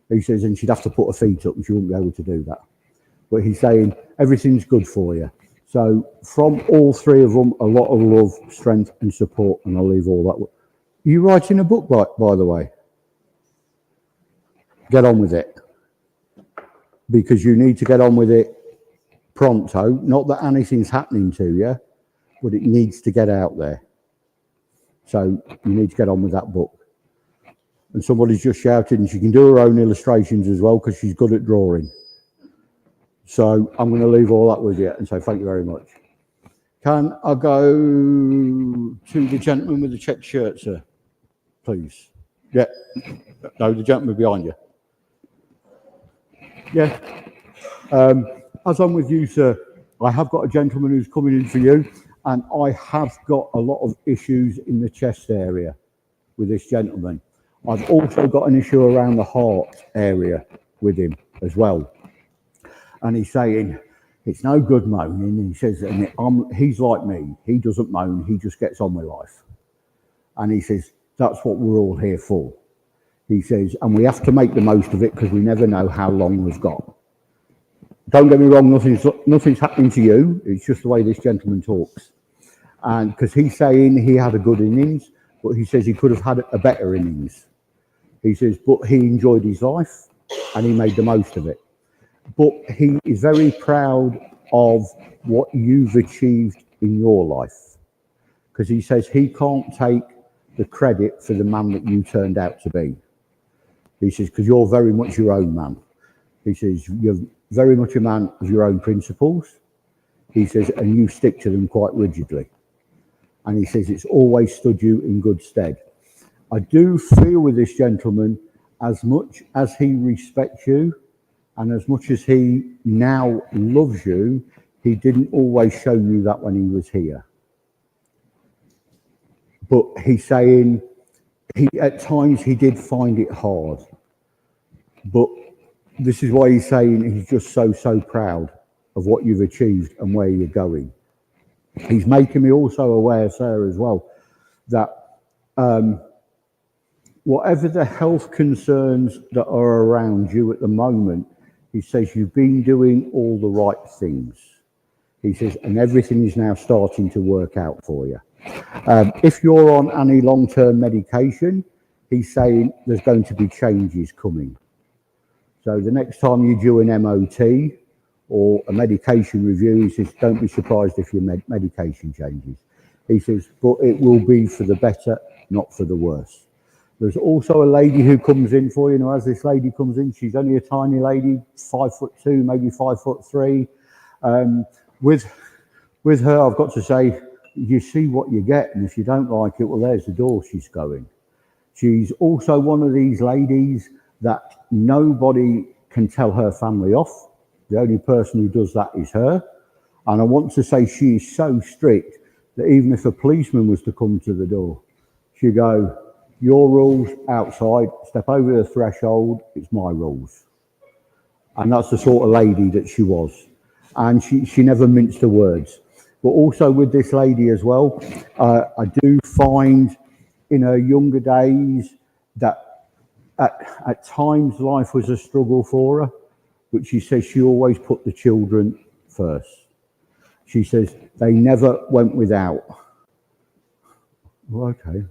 S3: He says, and she'd have to put her feet up and she wouldn't be able to do that. But he's saying, everything's good for you. So from all 3 of them, a lot of love, strength and support, and I'll leave all that. Are you writing a book, by the way? Get on with it. Because you need to get on with it pronto. Not that anything's happening to you, but it needs to get out there. So you need to get on with that book. And somebody's just shouted, and she can do her own illustrations as well because she's good at drawing. So I'm going to leave all that with you and say thank you very much. Can I go to the gentleman with the checked shirt, sir? Please. Yeah. No, the gentleman behind you. Yeah. As I'm with you, sir, I have got a gentleman who's coming in for you, and I have got a lot of issues in the chest area with this gentleman. I've also got an issue around the heart area with him as well. And he's saying, it's no good moaning. He says, and he's like me. He doesn't moan. He just gets on with life. And he says, that's what we're all here for. He says, and we have to make the most of it because we never know how long we've got. Don't get me wrong, nothing's happening to you. It's just the way this gentleman talks. And because he's saying he had a good innings, but he says he could have had a better innings. He says, but he enjoyed his life and he made the most of it. But he is very proud of what you've achieved in your life. Because he says he can't take the credit for the man that you turned out to be. He says, because you're very much your own man. He says, you're very much a man of your own principles. He says, and you stick to them quite rigidly. And he says, it's always stood you in good stead. I do feel with this gentleman, as much as he respects you, and as much as he now loves you, he didn't always show you that when he was here. But he's saying, at times he did find it hard. But this is why he's saying he's just so proud of what you've achieved and where you're going. He's making me also aware, sir, as well, that whatever the health concerns that are around you at the moment, he says you've been doing all the right things. He says, and everything is now starting to work out for you. If you're on any long-term medication, he's saying there's going to be changes coming. So the next time you do an MOT or a medication review, he says, don't be surprised if your medication changes. He says, but it will be for the better, not for the worse. There's also a lady who comes in for you. As this lady comes in, she's only a tiny lady, 5'2", maybe 5'3". With her, I've got to say, you see what you get, and if you don't like it, well, there's the door she's going. She's also one of these ladies that nobody can tell her family off. The only person who does that is her. And I want to say she is so strict that even if a policeman was to come to the door, she'd go, your rules outside, step over the threshold, it's my rules. And that's the sort of lady that she was. And she never minced her words. But also with this lady as well, I do find in her younger days that at times life was a struggle for her, but she says she always put the children first. She says they never went without. Well, okay.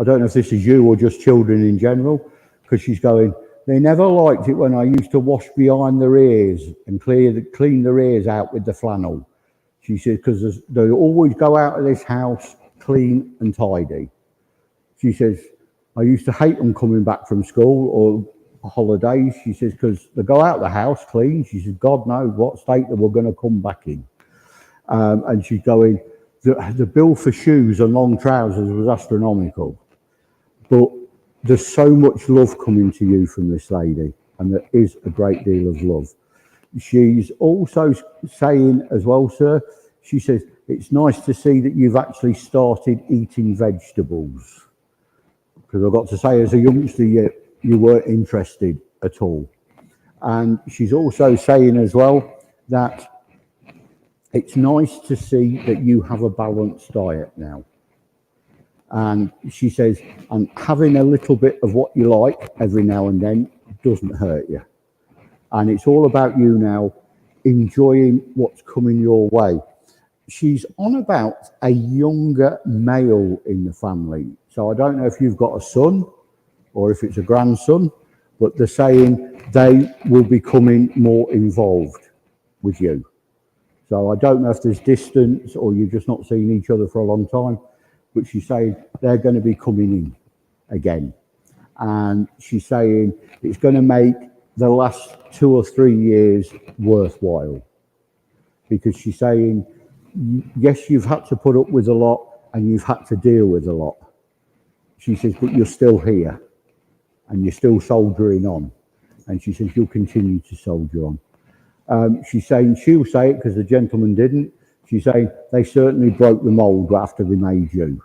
S3: I don't know if this is you or just children in general, because she's going, they never liked it when I used to wash behind their ears and clean their ears out with the flannel. She says, because they always go out of this house clean and tidy. She says, I used to hate them coming back from school or holidays. She says, because they go out of the house clean. She says, God knows what state they were going to come back in. And she's going, the bill for shoes and long trousers was astronomical. But there's so much love coming to you from this lady, and there is a great deal of love. She's also saying as well, sir, she says, it's nice to see that you've actually started eating vegetables. Because I've got to say, as a youngster, you weren't interested at all. And she's also saying as well that it's nice to see that you have a balanced diet now. And she says, and having a little bit of what you like every now and then doesn't hurt you. And it's all about you now enjoying what's coming your way. She's on about a younger male in the family. So I don't know if you've got a son or if it's a grandson, but they're saying they will be becoming more involved with you. So I don't know if there's distance or you've just not seen each other for a long time, but she's saying they're going to be coming in again. And she's saying it's going to make the last 2 or 3 years worthwhile. Because she's saying, yes, you've had to put up with a lot and you've had to deal with a lot. She says, but you're still here and you're still soldiering on. And she says, you'll continue to soldier on. She's saying, she'll say it because the gentleman didn't. She's saying, they certainly broke the mould after they made you.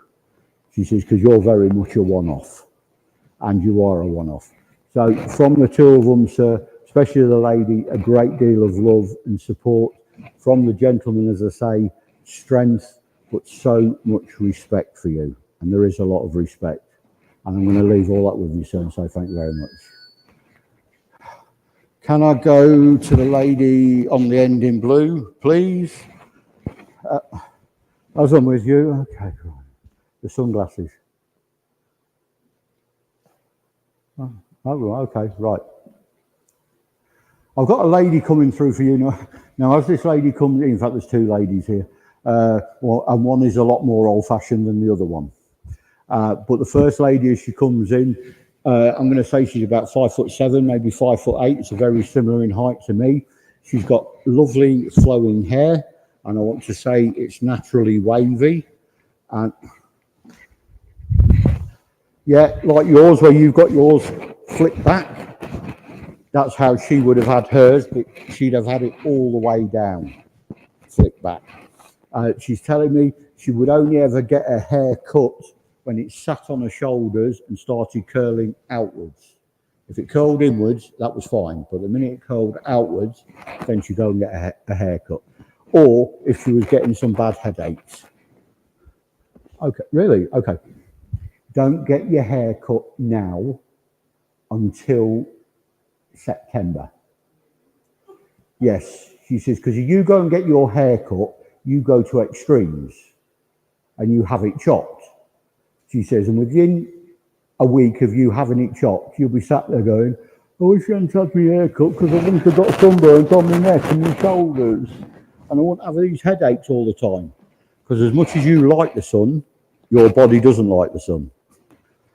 S3: She says, because you're very much a one-off. And you are a one-off. So from the two of them, sir, especially the lady, a great deal of love and support. From the gentleman, as I say, strength, but so much respect for you. And there is a lot of respect. And I'm going to leave all that with you, sir, and say thank you very much. Can I go to the lady on the end in blue, please? As I'm with you. Okay, right. The sunglasses. Oh, okay, right. I've got a lady coming through for you now. Now, as this lady comes in fact, there's two ladies here. And one is a lot more old-fashioned than the other one. But the first lady, as she comes in, I'm going to say she's about 5'7", maybe 5'8". It's very similar in height to me. She's got lovely flowing hair, and I want to say it's naturally wavy. And yeah, like yours, where you've got yours flipped back. That's how she would have had hers, but she'd have had it all the way down, flipped back. She's telling me she would only ever get her hair cut when it sat on her shoulders and started curling outwards. If it curled inwards, that was fine. But the minute it curled outwards, then she'd go and get a haircut. Or if she was getting some bad headaches. Okay, really? Okay. Don't get your hair cut now until September. Yes, she says, because if you go and get your hair cut, you go to extremes and you have it chopped. She says, and within a week of you having it chopped, you'll be sat there going, I wish you hadn't had my hair cut because I wouldn't have got sunburnt on my neck and my shoulders. And I wouldn't have these headaches all the time. Because as much as you like the sun, your body doesn't like the sun.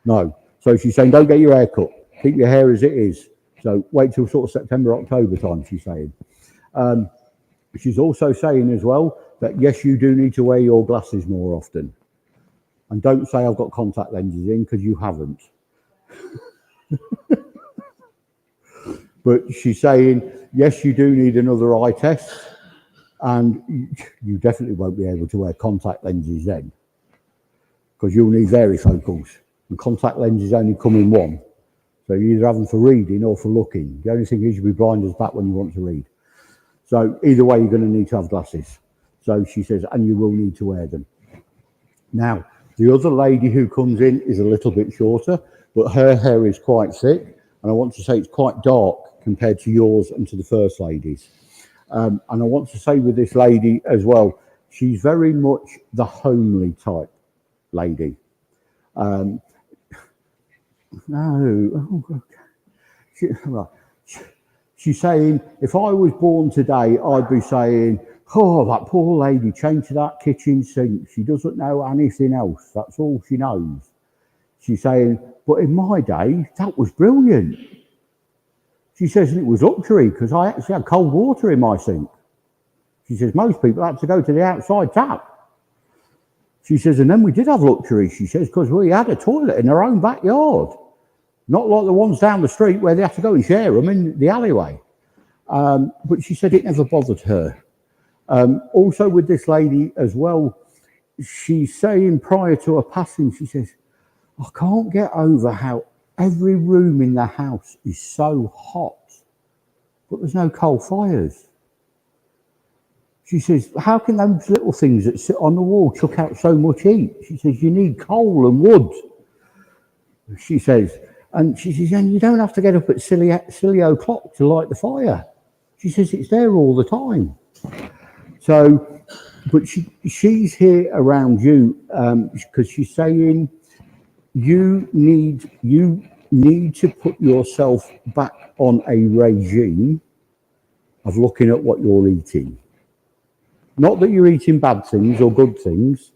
S3: No. So she's saying, don't get your hair cut. Keep your hair as it is. So wait till sort of September, October time, she's saying. She's also saying as well that, yes, you do need to wear your glasses more often. And don't say I've got contact lenses in, because you haven't. But she's saying, yes, you do need another eye test. And you definitely won't be able to wear contact lenses then, because you'll need varifocals. And contact lenses only come in one. So you either have them for reading or for looking. The only thing is you'll be blind as bat when you want to read. So either way, you're going to need to have glasses. So she says, and you will need to wear them. Now, the other lady who comes in is a little bit shorter, but her hair is quite thick. And I want to say it's quite dark compared to yours and to the first lady's. And I want to say with this lady as well, she's very much the homely type lady. She's saying, if I was born today, I'd be saying, oh, that poor lady, change to that kitchen sink. She doesn't know anything else. That's all she knows. She's saying, but in my day, that was brilliant. She says, and it was luxury because I actually had cold water in my sink. She says, most people had to go to the outside tap. She says, and then we did have luxury, she says, because we had a toilet in our own backyard. Not like the ones down the street where they have to go and share them in the alleyway. But she said it never bothered her. Also with this lady as well, she's saying prior to her passing, she says, I can't get over how every room in the house is so hot, but there's no coal fires. She says, how can those little things that sit on the wall chuck out so much heat? She says, you need coal and wood. She says, and you don't have to get up at silly o'clock to light the fire. She says, it's there all the time. So, but she's here around you because she's saying you need to put yourself back on a regime of looking at what you're eating. Not that you're eating bad things or good things,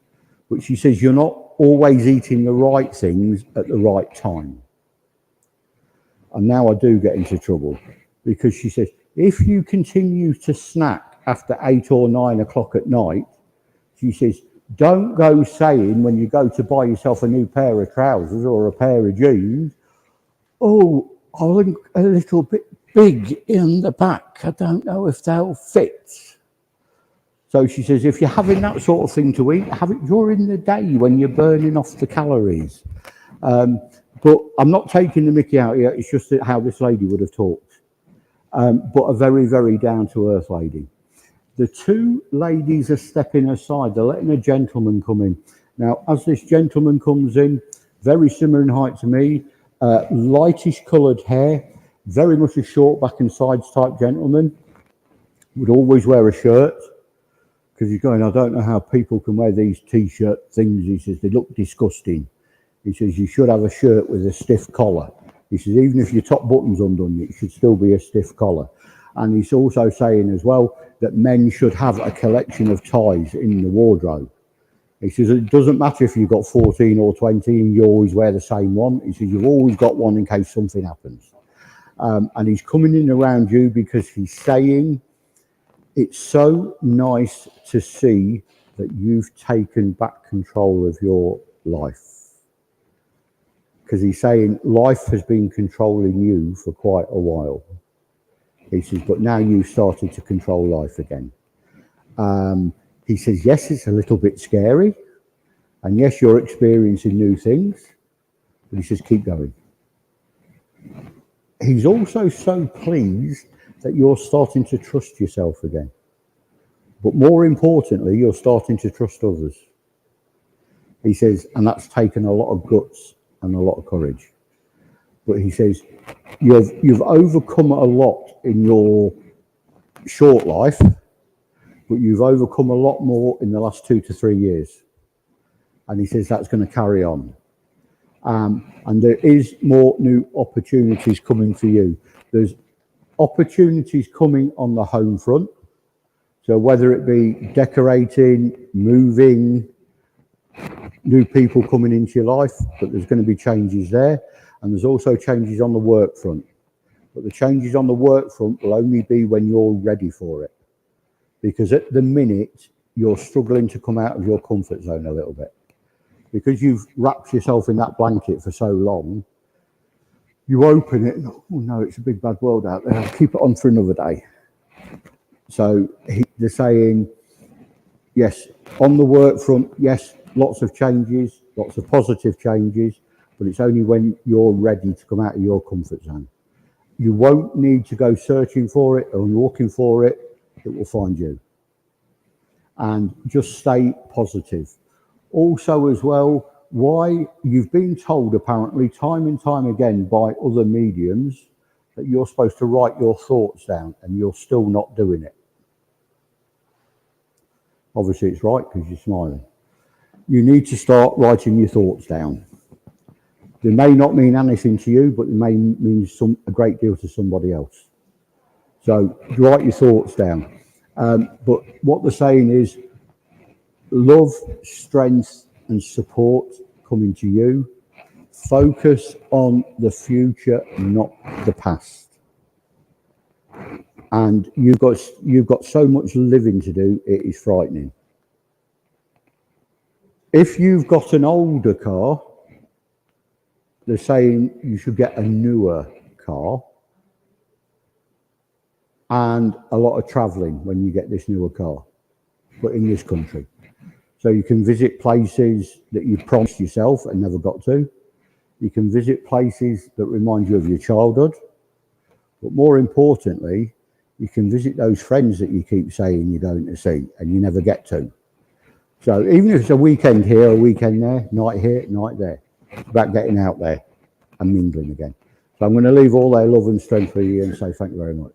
S3: but she says you're not always eating the right things at the right time. And now I do get into trouble because she says, if you continue to snack after 8 or 9 o'clock at night, she says, don't go saying when you go to buy yourself a new pair of trousers or a pair of jeans, oh, I look a little bit big in the back. I don't know if they'll fit. So she says, if you're having that sort of thing to eat, have it during the day when you're burning off the calories. But I'm not taking the mickey out here. It's just how this lady would have talked. But a very, very down-to-earth lady. The two ladies are stepping aside. They're letting a gentleman come in. Now, as this gentleman comes in, very similar in height to me, lightish coloured hair, very much a short back and sides type gentleman, would always wear a shirt. Because he's going, I don't know how people can wear these T-shirt things. He says, they look disgusting. He says, you should have a shirt with a stiff collar. He says, even if your top button's undone, it should still be a stiff collar. And he's also saying as well that men should have a collection of ties in the wardrobe. He says, it doesn't matter if you've got 14 or 20 and you always wear the same one. He says, you've always got one in case something happens. And he's coming in around you because he's saying, it's so nice to see that you've taken back control of your life. Because he's saying life has been controlling you for quite a while. He says, but now you've started to control life again. He says, yes, it's a little bit scary. And yes, you're experiencing new things. But he says, keep going. He's also so pleased that you're starting to trust yourself again. But more importantly, you're starting to trust others. He says, and that's taken a lot of guts and a lot of courage. But he says, you've overcome a lot in your short life, but you've overcome a lot more in the last 2 to 3 years. And he says that's going to carry on. And there is more new opportunities coming for you. There's opportunities coming on the home front. So whether it be decorating, moving, new people coming into your life, but there's going to be changes there. And there's also changes on the work front. But the changes on the work front will only be when you're ready for it. Because at the minute, you're struggling to come out of your comfort zone a little bit. Because you've wrapped yourself in that blanket for so long, you open it and, oh no, it's a big bad world out there. I'll keep it on for another day. So they're saying, yes, on the work front, yes, lots of changes, lots of positive changes, but it's only when you're ready to come out of your comfort zone. You won't need to go searching for it or looking for it. It will find you. And just stay positive. Also as well, why you've been told apparently time and time again by other mediums that you're supposed to write your thoughts down and you're still not doing it. Obviously it's right because you're smiling. You need to start writing your thoughts down. They may not mean anything to you, but they may mean a great deal to somebody else. So write your thoughts down. But what they're saying is love, strength and support coming to you. Focus on the future, not the past. And you've got so much living to do, it is frightening. If you've got an older car, they're saying you should get a newer car and a lot of travelling when you get this newer car, but in this country. So you can visit places that you promised yourself and never got to. You can visit places that remind you of your childhood. But more importantly, you can visit those friends that you keep saying you're going to see and you never get to. So even if it's a weekend here, a weekend there, night here, night there, it's about getting out there and mingling again. So I'm going to leave all their love and strength for you and say thank you very much.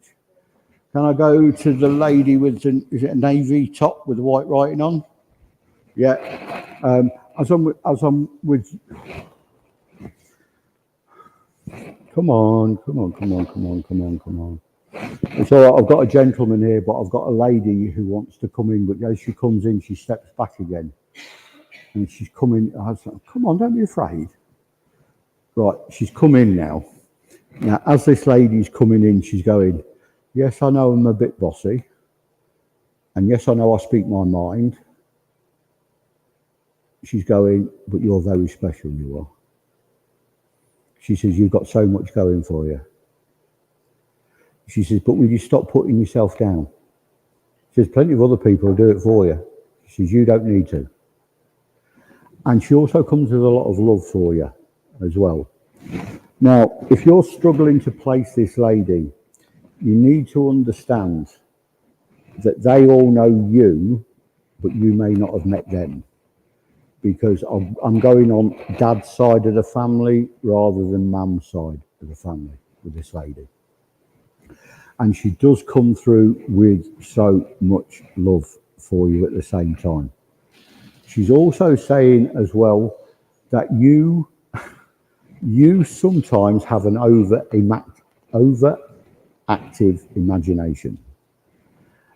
S3: Can I go to the lady with, is it a navy top with the white writing on? Yeah. As I'm with, come on. It's all right, I've got a gentleman here, but I've got a lady who wants to come in, but as she comes in, she steps back again. And she's coming, I was like, come on, don't be afraid. Right, she's come in now. Now, as this lady's coming in, she's going, yes, I know I'm a bit bossy. And yes, I know I speak my mind. She's going, but you're very special, you are. She says, you've got so much going for you. She says, but will you stop putting yourself down? She says, plenty of other people will do it for you. She says, you don't need to. And she also comes with a lot of love for you as well. Now, if you're struggling to place this lady, you need to understand that they all know you, but you may not have met them. Because I'm going on dad's side of the family rather than mum's side of the family with this lady. And she does come through with so much love for you at the same time. She's also saying as well that you sometimes have an overactive imagination.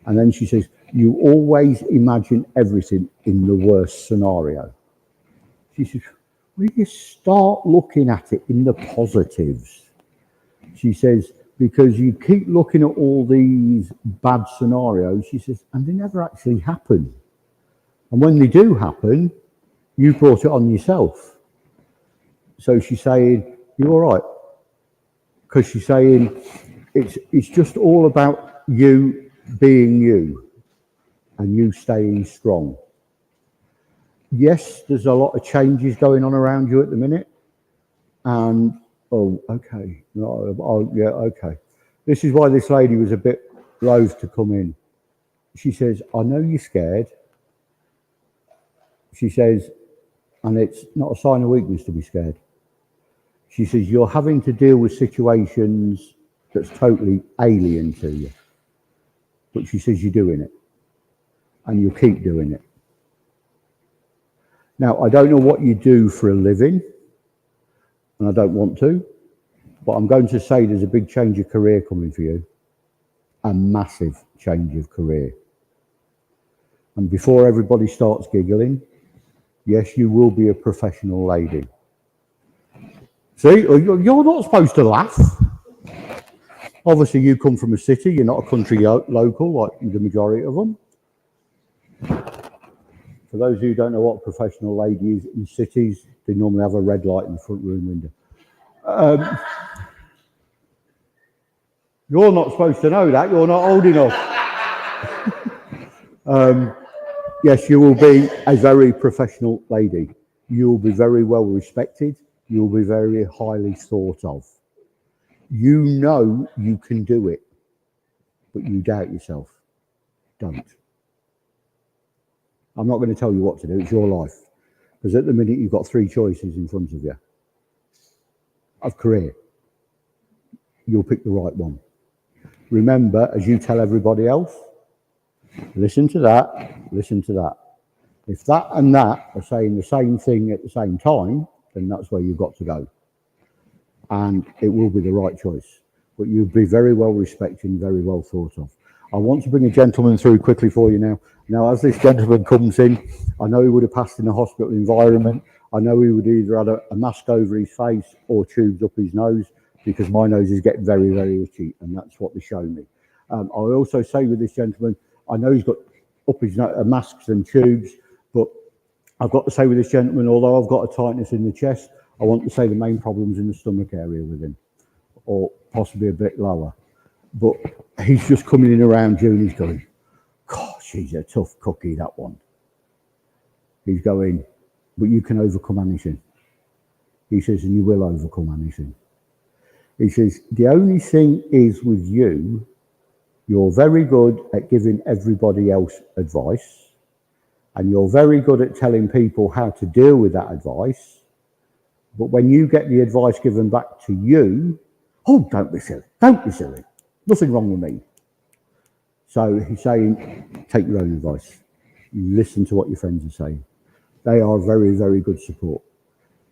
S3: And then she says, you always imagine everything in the worst scenario. She says, will you start looking at it in the positives? She says, because you keep looking at all these bad scenarios, she says, and they never actually happen. And when they do happen, you brought it on yourself. So she's saying, you're all right. Because she's saying, it's just all about you being you and you staying strong. Yes, there's a lot of changes going on around you at the minute. And, oh, okay. No, oh, yeah, okay. This is why this lady was a bit loath to come in. She says, I know you're scared. She says, and it's not a sign of weakness to be scared. She says, you're having to deal with situations that's totally alien to you. But she says, you're doing it. And you'll keep doing it. Now, I don't know what you do for a living, and I don't want to, but I'm going to say there's a big change of career coming for you. A massive change of career. And before everybody starts giggling, yes, you will be a professional lady. See, you're not supposed to laugh. Obviously, you come from a city, you're not a country local like the majority of them. For those who don't know what a professional lady is, in cities, they normally have a red light in the front room window. You're not supposed to know that, you're not old enough. Yes, you will be a very professional lady. You will be very well respected. You will be very highly thought of. You know you can do it, but you doubt yourself. Don't. I'm not going to tell you what to do, it's your life. Because at the minute you've got 3 choices in front of you. Of career. You'll pick the right one. Remember, as you tell everybody else, listen to that, listen to that. If that and that are saying the same thing at the same time, then that's where you've got to go. And it will be the right choice. But you'll be very well respected and very well thought of. I want to bring a gentleman through quickly for you now. Now, as this gentleman comes in, I know he would have passed in a hospital environment. I know he would either have a mask over his face or tubes up his nose, because my nose is getting very, very itchy, and that's what they show me. I also say with this gentleman, I know he's got up his masks and tubes, but I've got to say with this gentleman, although I've got a tightness in the chest, I want to say the main problem's in the stomach area with him, or possibly a bit lower. But he's just coming in around you and he's going, gosh, he's a tough cookie, that one. He's going, but you can overcome anything. He says, and you will overcome anything. He says, the only thing is with you, you're very good at giving everybody else advice, and you're very good at telling people how to deal with that advice. But when you get the advice given back to you, oh, don't be silly, don't be silly. Nothing wrong with me. So he's saying, take your own advice. Listen to what your friends are saying. They are very, very good support.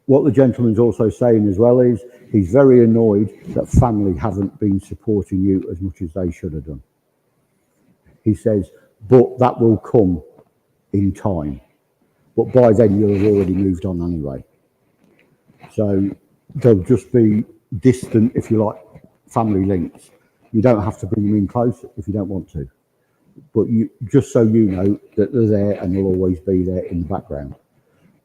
S3: What the gentleman's also saying as well is he's very annoyed that family haven't been supporting you as much as they should have done. He says, but that will come in time. But by then you'll have already moved on anyway. So they'll just be distant, if you like, family links. You don't have to bring them in close if you don't want to. But you, just so you know that they're there and they'll always be there in the background.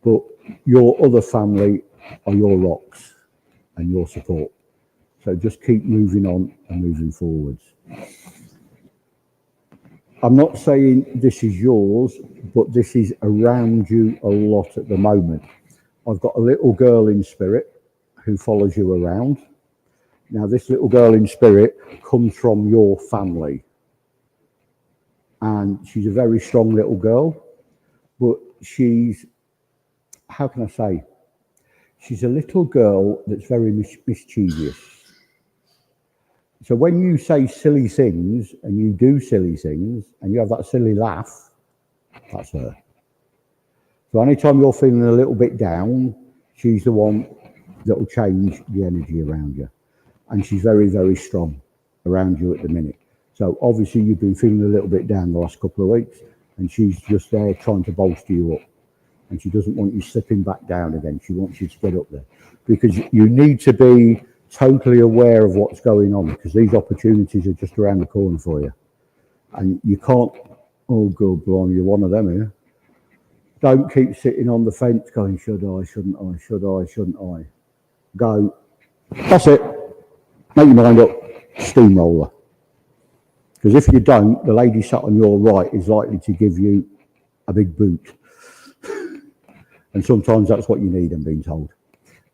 S3: But your other family are your rocks and your support. So just keep moving on and moving forwards. I'm not saying this is yours, but this is around you a lot at the moment. I've got a little girl in spirit who follows you around. Now, this little girl in spirit comes from your family. And she's a very strong little girl, but she's, how can I say? She's a little girl that's very mischievous. So when you say silly things and you do silly things and you have that silly laugh, that's her. So anytime you're feeling a little bit down, she's the one that will change the energy around you. And she's very, very strong around you at the minute. So obviously you've been feeling a little bit down the last couple of weeks, and she's just there trying to bolster you up. And she doesn't want you slipping back down again. She wants you to get up there. Because you need to be totally aware of what's going on, because these opportunities are just around the corner for you. And you can't, oh, good, blimey, you're one of them here. Don't keep sitting on the fence going, should I, shouldn't I, should I, shouldn't I? Go, that's it. Make your mind up, steamroller. Because if you don't, the lady sat on your right is likely to give you a big boot. And sometimes that's what you need, I'm being told.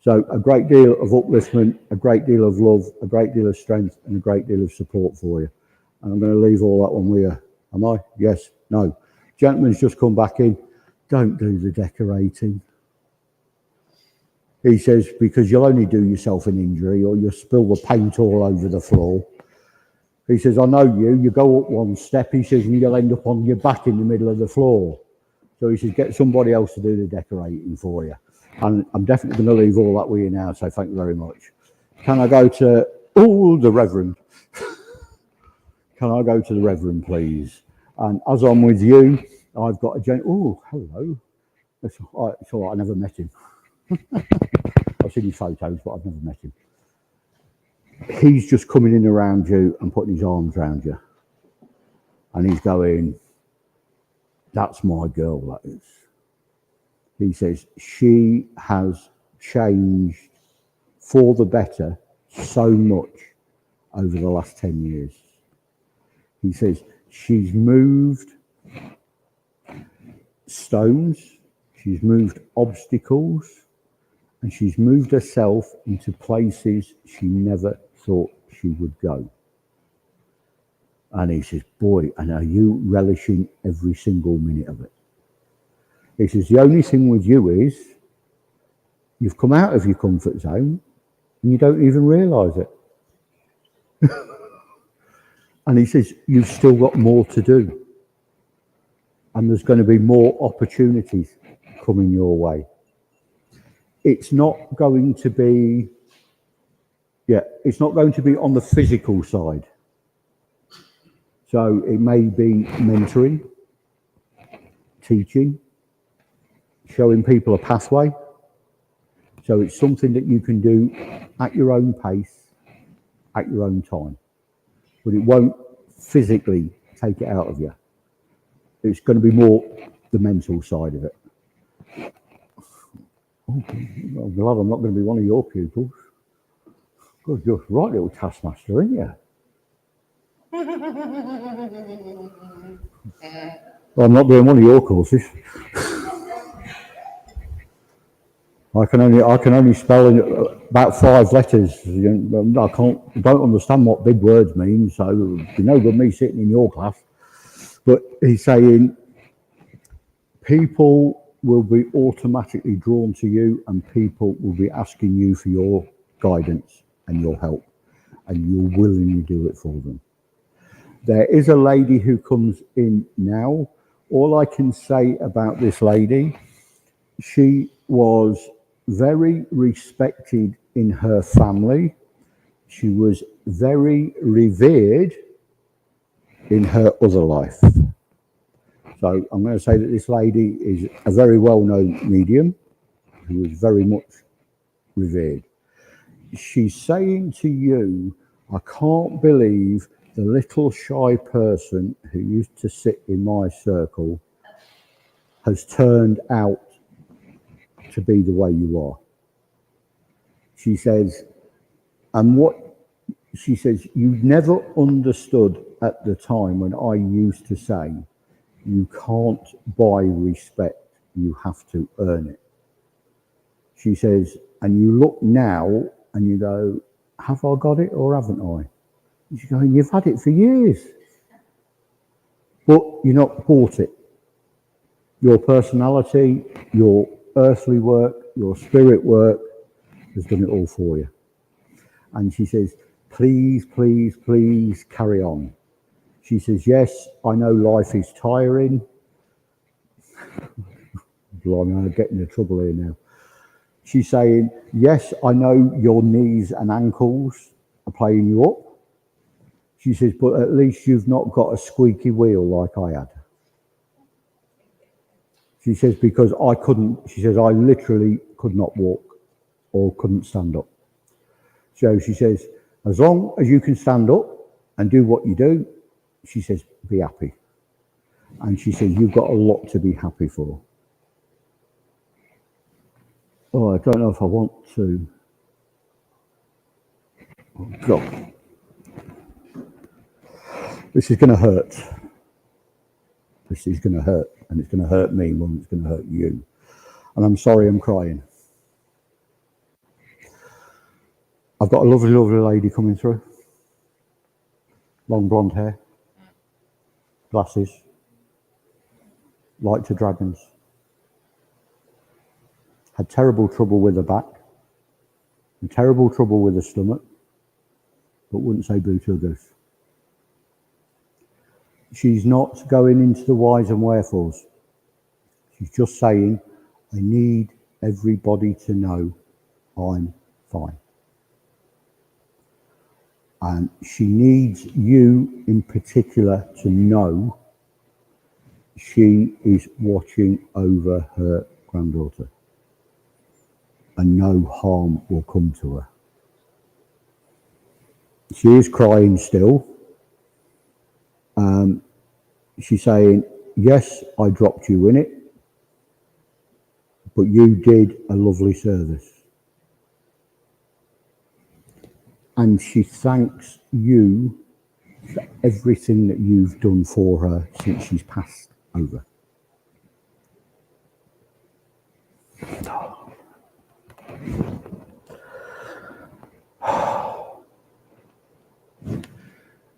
S3: So a great deal of upliftment, a great deal of love, a great deal of strength, and a great deal of support for you. And I'm going to leave all that one with you. Am I? Yes? No? Gentleman's just come back in. Don't do the decorating. He says, because you'll only do yourself an injury or you'll spill the paint all over the floor. He says, I know you go up one step, he says, and you'll end up on your back in the middle of the floor. So he says, get somebody else to do the decorating for you. And I'm definitely going to leave all that with you now, so thank you very much. Can I go to, the Reverend? Can I go to the Reverend, please? And as I'm with you, I've got a hello. It's all right, I never met him. I've seen his photos, but I've never met him. He's just coming in around you and putting his arms around you. And he's going, that's my girl, that is. He says, she has changed for the better so much over the last 10 years. He says, she's moved stones, she's moved obstacles, and she's moved herself into places she never thought she would go. And he says, boy, and are you relishing every single minute of it? He says, the only thing with you is you've come out of your comfort zone and you don't even realise it. And he says, you've still got more to do. And there's going to be more opportunities coming your way. It's not going to be, it's not going to be on the physical side. So it may be mentoring, teaching, showing people a pathway. So it's something that you can do at your own pace, at your own time. But it won't physically take it out of you. It's going to be more the mental side of it. Oh, I'm glad I'm not going to be one of your pupils. Good, you're a right little taskmaster, aren't you? Well, I'm not doing one of your courses. I can only spell about 5 letters. I don't understand what big words mean, so it'd be no good me sitting in your class. But he's saying people will be automatically drawn to you, and people will be asking you for your guidance and your help, and you'll willingly do it for them. There is a lady who comes in now. All I can say about this lady, she was very respected in her family. She was very revered in her other life. So I'm going to say that this lady is a very well-known medium who is very much revered. She's saying to you, I can't believe the little shy person who used to sit in my circle has turned out to be the way you are. She says, and what she says, you never understood at the time when I used to say, you can't buy respect, you have to earn it. She says, and you look now and you go, have I got it or haven't I? And she's going, you've had it for years, but you're not bought it. Your personality, your earthly work, your spirit work has done it all for you. And she says, please, please, please carry on. She says, yes, I know life is tiring. Blimey, I'm getting into trouble here now. She's saying, yes, I know your knees and ankles are playing you up. She says, but at least you've not got a squeaky wheel like I had. She says, because I couldn't, she says, I literally could not walk or couldn't stand up. So she says, as long as you can stand up and do what you do, she says, be happy. And she says, you've got a lot to be happy for. Oh, I don't know if I want to. Oh, God. This is going to hurt. This is going to hurt. And it's going to hurt me more than it's going to hurt you. And I'm sorry I'm crying. I've got a lovely, lovely lady coming through. Long blonde hair. Glasses. Like to dragons. Had terrible trouble with her back. And terrible trouble with her stomach. But wouldn't say boo to a goose. She's not going into the whys and wherefores. She's just saying, I need everybody to know I'm fine. And she needs you in particular to know she is watching over her granddaughter and no harm will come to her. She is crying still. She's saying, yes, I dropped you in it, but you did a lovely service. And she thanks you for everything that you've done for her since she's passed over.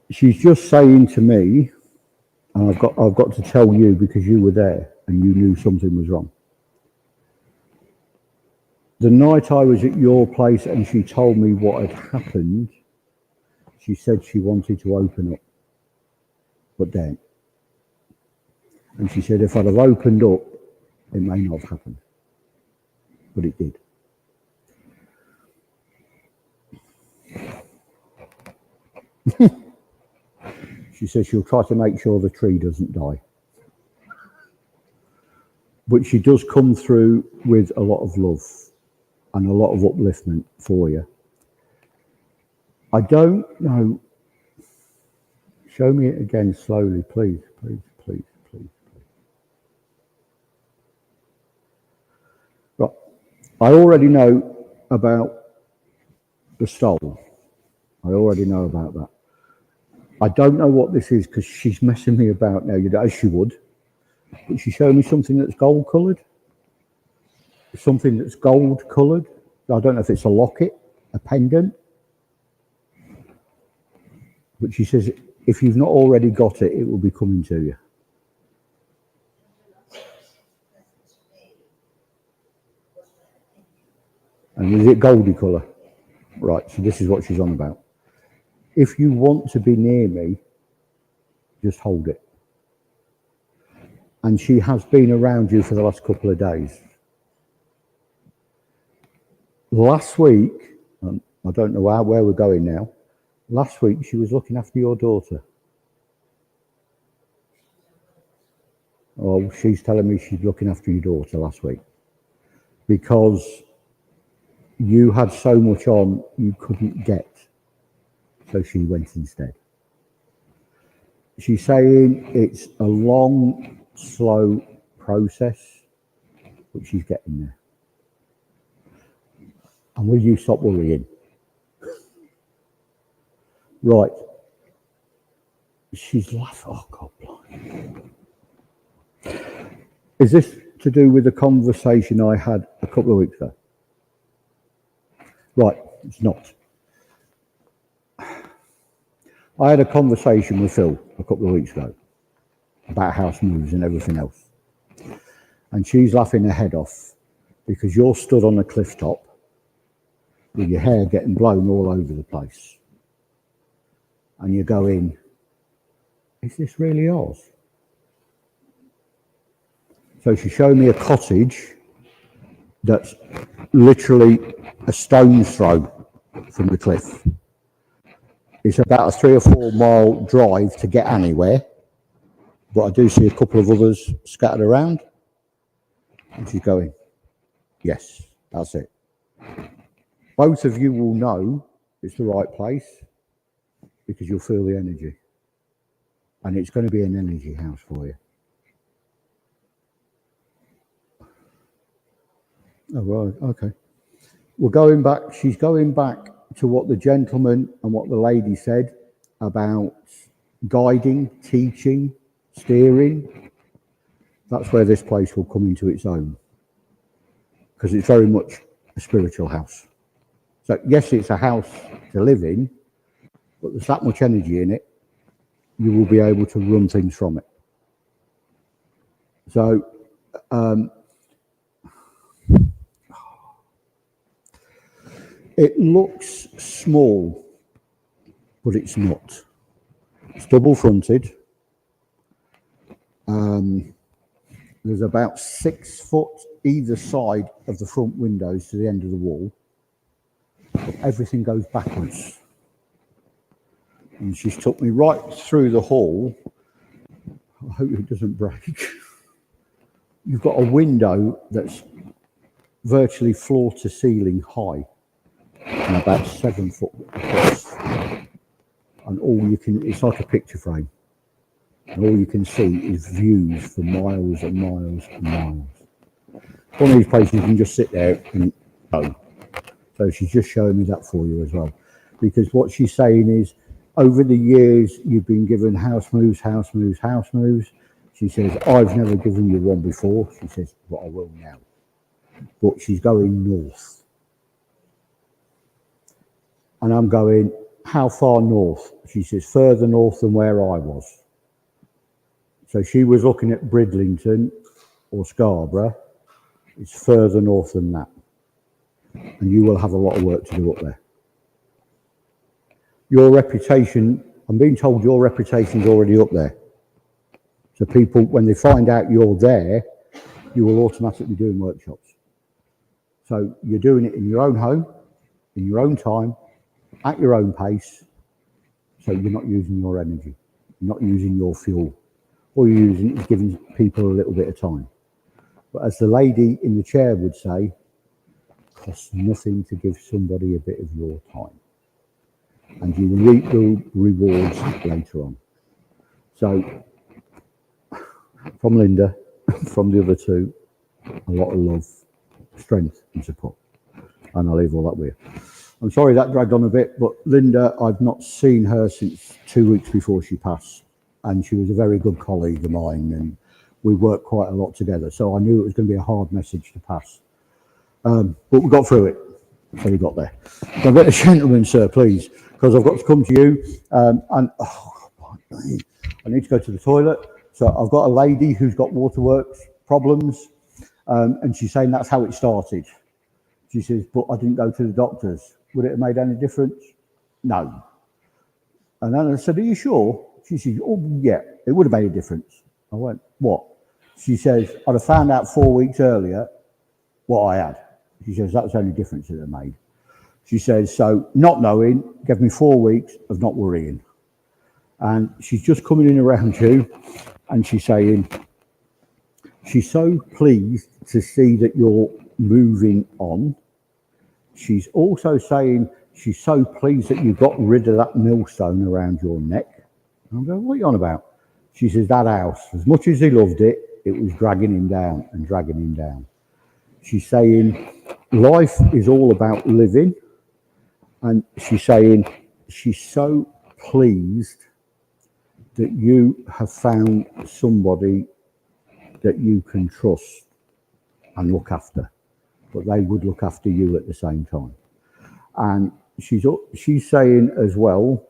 S3: She's just saying to me, and I've got to tell you because you were there and you knew something was wrong. The night I was at your place and she told me what had happened, she said she wanted to open up, but then. And she said if I'd have opened up, it may not have happened, but it did. She says she'll try to make sure the tree doesn't die. But she does come through with a lot of love and a lot of upliftment for you. I don't know. Show me it again slowly, please, please, please, please, please. Right. I already know about the stole. I already know about that. I don't know what this is because she's messing me about now, as she would. But she showed me something that's gold coloured. Something that's gold coloured. I don't know if it's a locket, a pendant. But she says if you've not already got it, it will be coming to you. And is it goldy colour? Right, so this is what she's on about. If you want to be near me, just hold it. And she has been around you for the last couple of days. Last week, I don't know where we're going now. Last week, she was looking after your daughter. Oh, she's telling me she's looking after your daughter last week. Because you had so much on you couldn't get. So she went instead. She's saying it's a long, slow process, but she's getting there. And will you stop worrying? Right. She's laughing. Oh, God blind. Is this to do with the conversation I had a couple of weeks ago? Right, it's not. I had a conversation with Phil a couple of weeks ago about house moves and everything else. And she's laughing her head off because you're stood on a cliff top with your hair getting blown all over the place. And you're going, is this really ours? So she showed me a cottage that's literally a stone's throw from the cliff. It's about a 3 or 4 mile drive to get anywhere, but I do see a couple of others scattered around. And she's going, yes, that's it. Both of you will know it's the right place because you'll feel the energy. And it's going to be an energy house for you. Oh, right, okay. We're going back, she's going back to what the gentleman and what the lady said about guiding, teaching, steering. That's where this place will come into its own. Because it's very much a spiritual house. So yes, it's a house to live in, but there's that much energy in it, you will be able to run things from it. So, it looks small, but it's not. It's double fronted. there's about 6 foot either side of the front windows to the end of the wall. Everything goes backwards. And she's took me right through the hall. I hope it doesn't break. You've got a window that's virtually floor to ceiling high and about 7 foot across. And all you can, it's like a picture frame. And all you can see is views for miles and miles and miles. One of these places you can just sit there and go. So she's just showing me that for you as well. Because what she's saying is, over the years, you've been given house moves, house moves, house moves. She says, I've never given you one before. She says, but I will now. But she's going north. And I'm going, how far north? She says, further north than where I was. So she was looking at Bridlington or Scarborough. It's further north than that. And you will have a lot of work to do up there. Your reputation, I'm being told your reputation's already up there. So people, when they find out you're there, you will automatically be doing workshops. So you're doing it in your own home, in your own time, at your own pace. So you're not using your energy, you're not using your fuel. All you're using is giving people a little bit of time. But as the lady in the chair would say, it costs nothing to give somebody a bit of your time. And you will reap the rewards later on. So, from Linda, from the other two, a lot of love, strength and support. And I'll leave all that with you. I'm sorry that dragged on a bit, but Linda, I've not seen her since 2 weeks before she passed. And she was a very good colleague of mine, and we worked quite a lot together. So I knew it was going to be a hard message to pass. But we got through it. So we got there. So a bit of gentlemen, sir, please, because I've got to come to you. And I need to go to the toilet. So I've got a lady who's got waterworks problems, and she's saying that's how it started. She says, but I didn't go to the doctors. Would it have made any difference? No. And then I said, are you sure? She said, oh, yeah, it would have made a difference. I went, what? She says, I'd have found out 4 weeks earlier what I had. She says, that was the only difference that it made. She says, so not knowing gave me 4 weeks of not worrying. And she's just coming in around you, and she's saying, she's so pleased to see that you're moving on. She's also saying she's so pleased that you got rid of that millstone around your neck. And I'm going, what are you on about? She says, that house, as much as he loved it, it was dragging him down and dragging him down. She's saying life is all about living. And she's saying she's so pleased that you have found somebody that you can trust and look after, but they would look after you at the same time. And she's saying as well,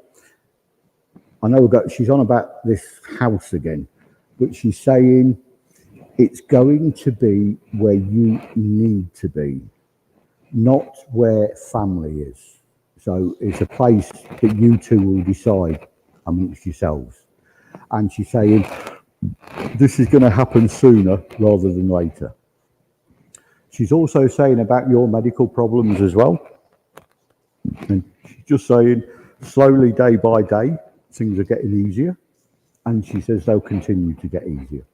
S3: I know she's on about this house again, but she's saying it's going to be where you need to be, not where family is. So it's a place that you two will decide amongst yourselves. And she's saying this is going to happen sooner rather than later. She's also saying about your medical problems as well. And she's just saying slowly, day by day, things are getting easier. And she says they'll continue to get easier.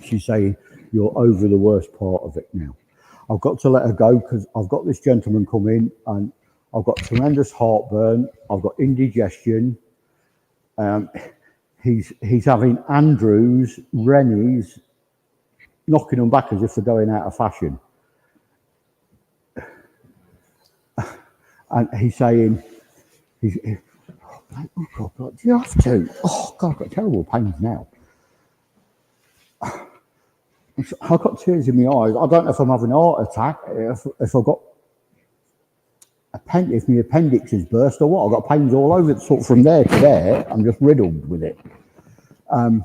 S3: She's saying you're over the worst part of it now. I've got to let her go because I've got this gentleman come in and I've got tremendous heartburn. I've got indigestion. He's having Andrews, Rennies, knocking them back as if they're going out of fashion. And he's saying, oh God, do you have to? Oh God, I've got terrible pains now. I've got tears in my eyes. I don't know if I'm having a heart attack, if I've got if my appendix is burst or what. I've got pains all over, sort of from there to there. I'm just riddled with it. And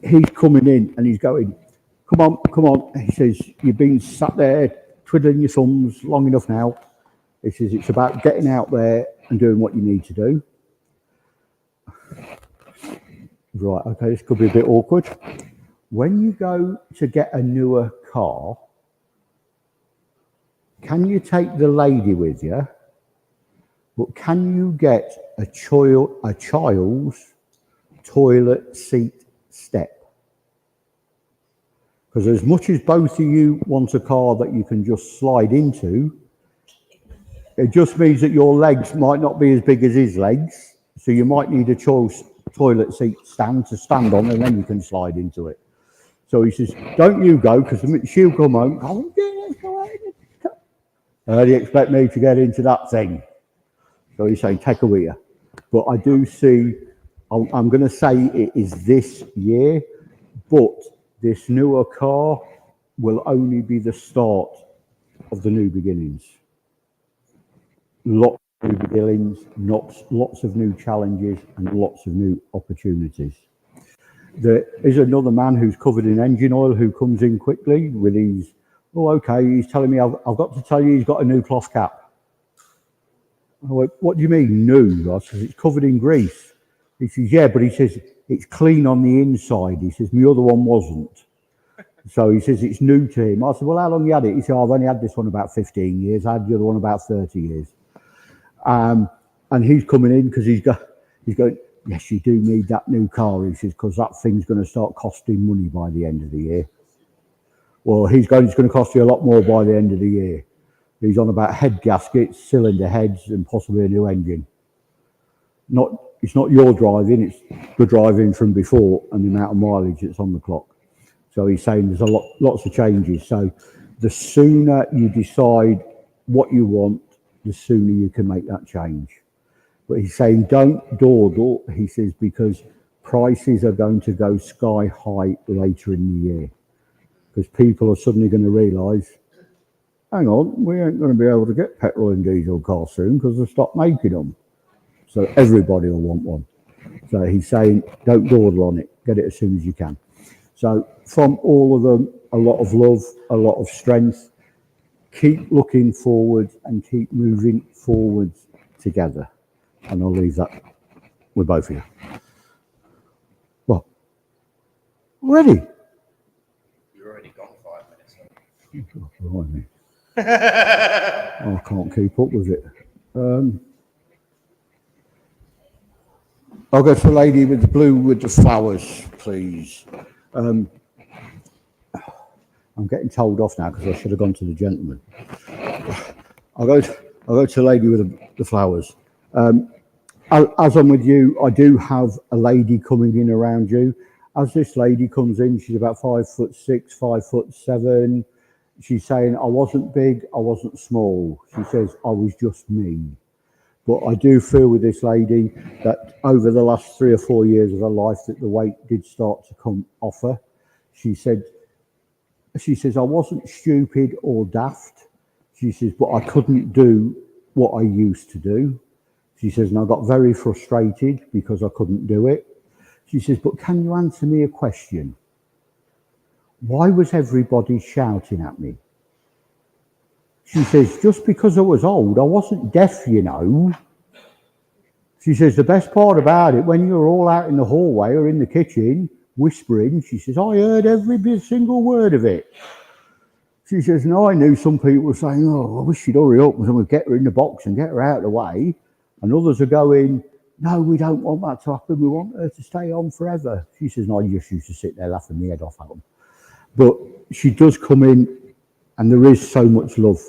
S3: he's coming in and he's going, come on. He says, you've been sat there twiddling your thumbs long enough now. He says, it's about getting out there and doing what you need to do. Right, okay, this could be a bit awkward. when you go to get a newer car, can you take the lady with you? But can you get a child's toilet seat step? Because as much as both of you want a car that you can just slide into, it just means that your legs might not be as big as his legs. So you might need a child's toilet seat stand to stand on, and then you can slide into it. So he says, don't you go, because she'll come home. Oh, yeah, let's go out. How do you expect me to get into that thing? So he's saying, take her with you. But I do see, I'm going to say it is this year, but this newer car will only be the start of the new beginnings. Lots of new beginnings, lots of new challenges, and lots of new opportunities. There is another man who's covered in engine oil who comes in quickly with his, oh, okay, he's telling me I've got to tell you he's got a new cloth cap. I went, what do you mean, new? I said, it's covered in grease. He says, yeah, but he says, it's clean on the inside. He says, my other one wasn't. So he says, it's new to him. I said, well, how long you had it? He said, oh, I've only had this one about 15 years. I had the other one about 30 years. And he's coming in because he's going, yes, you do need that new car. He says, because that thing's going to start costing money by the end of the year. Well, it's going to cost you a lot more by the end of the year. He's on about head gaskets, cylinder heads, and possibly a new engine. It's not your driving, it's the driving from before and the amount of mileage that's on the clock. So he's saying there's lots of changes. So the sooner you decide what you want, the sooner you can make that change. But he's saying don't dawdle, he says, because prices are going to go sky high later in the year. Because people are suddenly going to realise, hang on, we ain't going to be able to get petrol and diesel cars soon because they've stopped making them. So everybody will want one. So he's saying, don't dawdle on it, get it as soon as you can. So from all of them, a lot of love, a lot of strength. Keep looking forward and keep moving forwards together. And I'll leave that with both of you. Well, ready?
S2: You're already gone 5 minutes.
S3: Blimey. I can't keep up with it. I'll go to the lady with the blue with the flowers, please. I'm getting told off now because I should have gone to the gentleman. I'll go to the lady with the flowers. As I'm with you, I do have a lady coming in around you. As this lady comes in, she's about 5'6", 5'7". She's saying, I wasn't big, I wasn't small. She says, I was just me. But I do feel with this lady that over the last 3 or 4 years of her life that the weight did start to come off her. She says, I wasn't stupid or daft. She says, but I couldn't do what I used to do. She says, and I got very frustrated because I couldn't do it. She says, but can you answer me a question? Why was everybody shouting at me? She says, just because I was old, I wasn't deaf, you know. She says, the best part about it, when you're all out in the hallway or in the kitchen whispering, she says, I heard every single word of it. She says, and I knew some people were saying, oh, I wish you'd hurry up and we'd get her in the box and get her out of the way. And others are going, no, we don't want that to happen. We want her to stay on forever. She says, and I just used to sit there laughing my head off at them. But she does come in, and there is so much love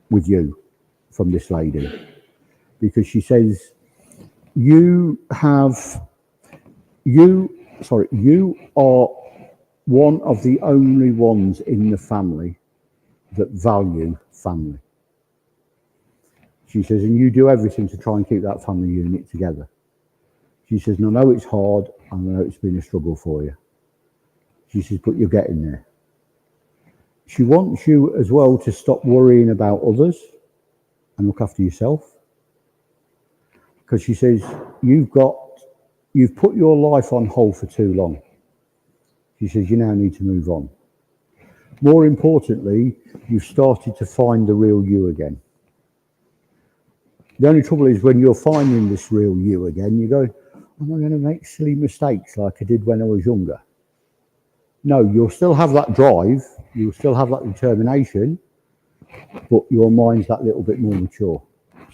S3: with you from this lady, because she says, you are one of the only ones in the family that value family. She says, and you do everything to try and keep that family unit together. She says, and I know it's hard, I know it's been a struggle for you. She says, but you're getting there. She wants you as well to stop worrying about others and look after yourself. Because she says, you've put your life on hold for too long. She says, you now need to move on. More importantly, you've started to find the real you again. The only trouble is when you're finding this real you again, you go, am I going to make silly mistakes like I did when I was younger? No, you'll still have that drive, you'll still have that determination, but your mind's that little bit more mature,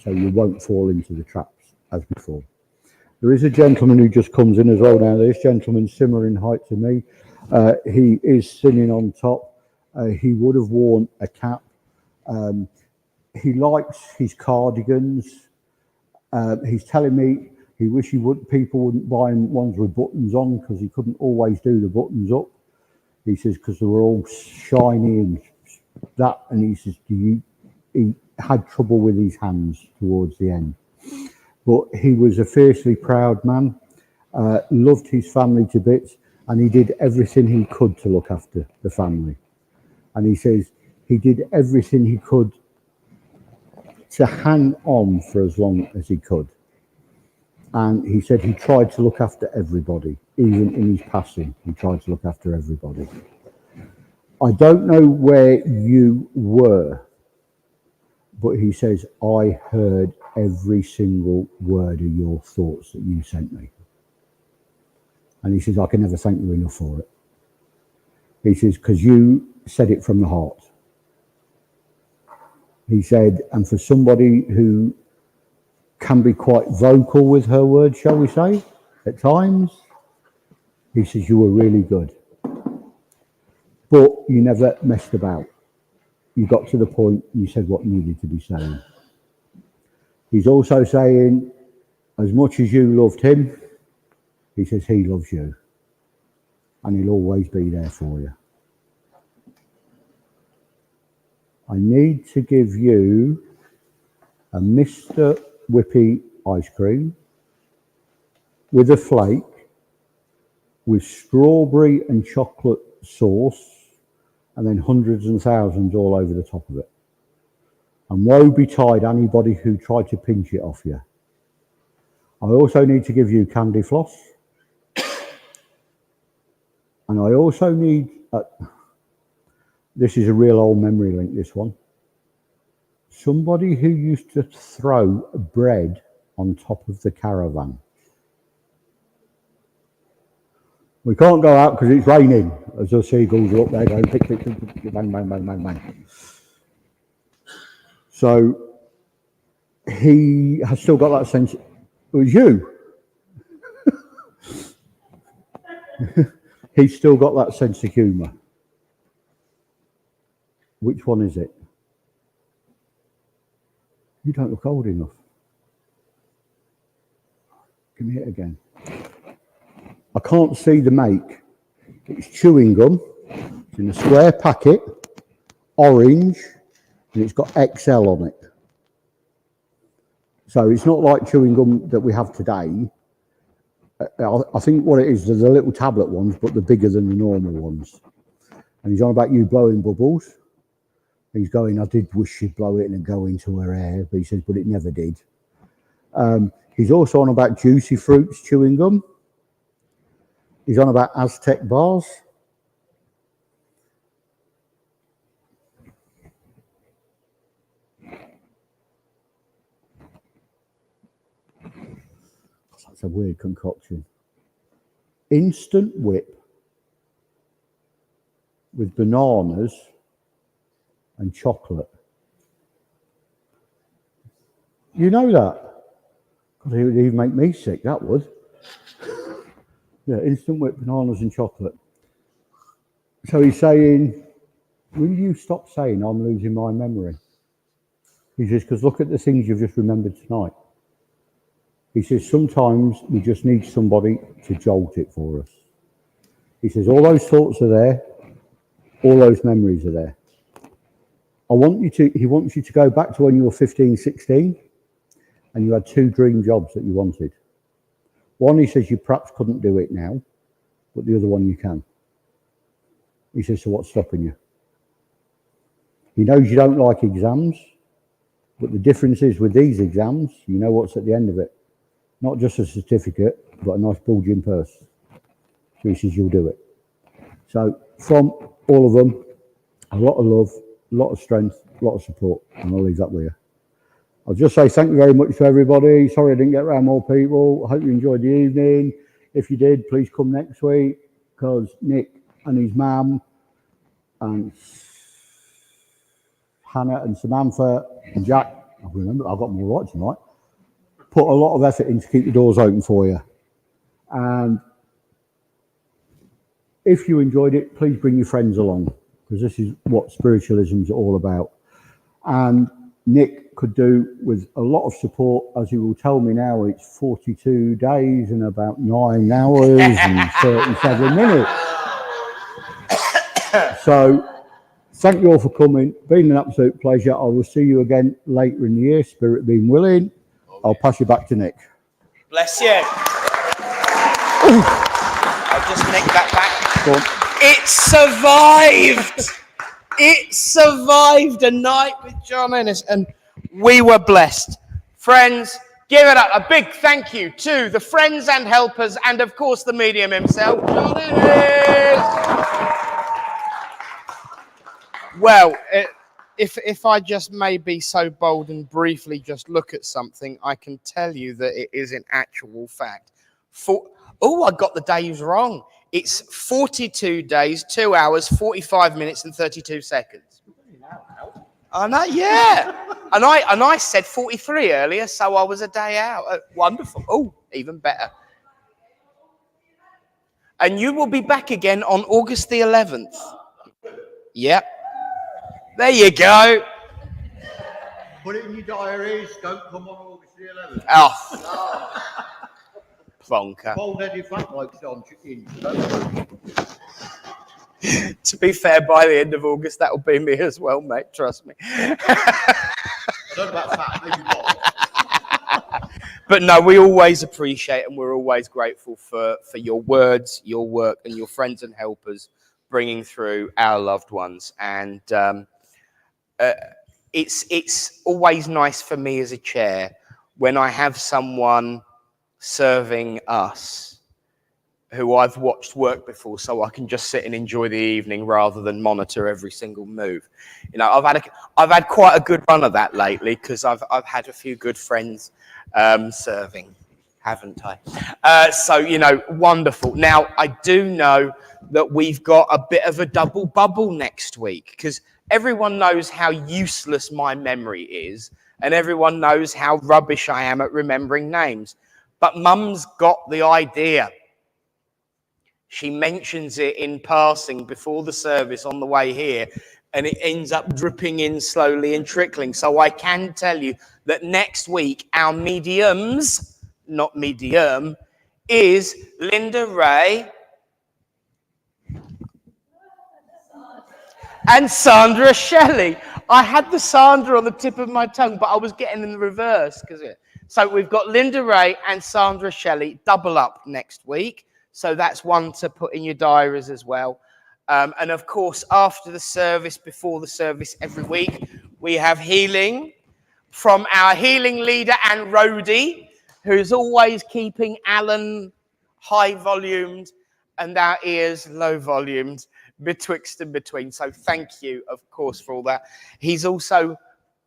S3: so you won't fall into the traps as before. There is a gentleman who just comes in as well now. This gentleman's similar in height to me. He is sitting on top. He would have worn a cap. He likes his cardigans. He's telling me he wishes people wouldn't buy him ones with buttons on because he couldn't always do the buttons up. He says because they were all shiny and that, and he says he had trouble with his hands towards the end. But he was a fiercely proud man, loved his family to bits, and he did everything he could to look after the family. And he says he did everything he could to hang on for as long as he could. And he said he tried to look after everybody, even in his passing, he tried to look after everybody. I don't know where you were, but he says, I heard every single word of your thoughts that you sent me. And he says, I can never thank you enough for it. He says, because you said it from the heart. He said, and for somebody who can be quite vocal with her words, shall we say, at times, he says, you were really good. But you never messed about. You got to the point, you said what needed to be said. He's also saying, as much as you loved him, he says he loves you. And he'll always be there for you. I need to give you a Mr. Whippy ice cream with a flake, with strawberry and chocolate sauce, and then hundreds and thousands all over the top of it. And woe betide anybody who tried to pinch it off you. I also need to give you candy floss. And I also need, this is a real old memory link, this one. Somebody who used to throw bread on top of the caravan. We can't go out because it's raining, as the seagulls are up there going pick, pick, pick, pick, bang, bang, bang, bang, bang. So he has still got that sense. It was you. He's still got that sense of humour. Which one is it? You don't look old enough. Give me it again. I can't see the make. It's chewing gum. It's in a square packet, orange, and it's got XL on it. So it's not like chewing gum that we have today. I think what it is, they're the little tablet ones, but they're bigger than the normal ones. And he's on about you blowing bubbles. He's going, I did wish she'd blow it and go into her hair, but he says, but it never did. He's also on about Juicy Fruits chewing gum. He's on about Aztec bars. That's a weird concoction. Instant whip with bananas and chocolate. You know that? God, it would even make me sick, that would. Yeah, instant whip, bananas and chocolate. So he's saying, will you stop saying I'm losing my memory? He says, because look at the things you've just remembered tonight. He says, sometimes we just need somebody to jolt it for us. He says, all those thoughts are there, all those memories are there. He wants you to go back to when you were 15, 16, and you had 2 dream jobs that you wanted. One, he says, you perhaps couldn't do it now, but the other one you can. He says, so what's stopping you? He knows you don't like exams, but the difference is with these exams, you know what's at the end of it. Not just a certificate, but a nice bulging purse. So he says, you'll do it. So from all of them, a lot of love, a lot of strength, a lot of support, and I'll leave that with you. I'll just say thank you very much to everybody. Sorry I didn't get around more people. I hope you enjoyed the evening. If you did, please come next week, because Nick and his mum and Hannah and Samantha and Jack, I remember, I've got them all right tonight, put a lot of effort in to keep the doors open for you. And if you enjoyed it, please bring your friends along, because this is what spiritualism is all about. And Nick could do with a lot of support, as he will tell me now. It's 42 days and about 9 hours and 37 minutes. So thank you all for coming. Been an absolute pleasure. I will see you again later in the year, spirit being willing. I'll pass you back to Nick.
S2: Bless you. I'll just nick that back.
S3: Go on.
S2: It survived. It survived a night with John Ennis, and we were blessed. Friends, give it up. A big thank you to the friends and helpers, and of course the medium himself, John Ennis. Well, if I just may be so bold and briefly just look at something, I can tell you that it is in actual fact. I got the days wrong. It's 42 days, 2 hours, 45 minutes and 32 seconds. I know, yeah. And I said 43 earlier, so I was a day out. Wonderful. Oh, even better. And you will be back again on August the 11th. Yep. There you go.
S3: Put it in your diaries. Don't come on August the 11th.
S2: Oh. Plonker.
S3: Bald-headed fat blokes on in.
S2: To be fair, by the end of August, that'll be me as well, mate. Trust me.
S3: I don't know about fat, maybe bald.
S2: But no, we always appreciate and we're always grateful for your words, your work, and your friends and helpers bringing through our loved ones. And it's always nice for me as a chair when I have someone serving us who I've watched work before, so I can just sit and enjoy the evening rather than monitor every single move. You know, I've had quite a good run of that lately, because I've had a few good friends serving, haven't I? So, you know, wonderful. Now, I do know that we've got a bit of a double bubble next week, because everyone knows how useless my memory is, and everyone knows how rubbish I am at remembering names. But Mum's got the idea. She mentions it in passing before the service on the way here, and it ends up dripping in slowly and trickling. So I can tell you that next week, our mediums, not medium, is Linda Ray and Sandra Shelley. I had the Sandra on the tip of my tongue, but I was getting in the reverse. So we've got Linda Ray and Sandra Shelley double up next week. So that's one to put in your diaries as well. And of course, after the service, before the service every week, we have healing from our healing leader and roadie, who's always keeping Alan high volumed and our ears low volumed, betwixt and between. So thank you, of course, for all that. He's also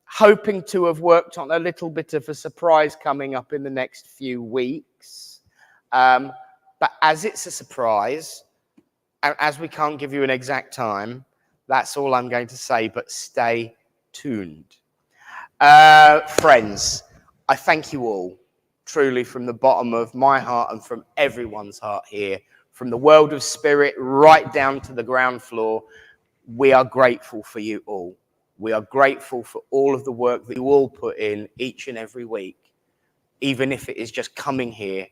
S2: hoping to have worked on a little bit of a surprise coming up in the next few weeks. But as it's a surprise, and as we can't give you an exact time, that's all I'm going to say, but stay tuned. Friends, I thank you all, truly, from the bottom of my heart and from everyone's heart here, from the world of spirit right down to the ground floor. We are grateful for you all. We are grateful for all of the work that you all put in each and every week, even if it is just coming here.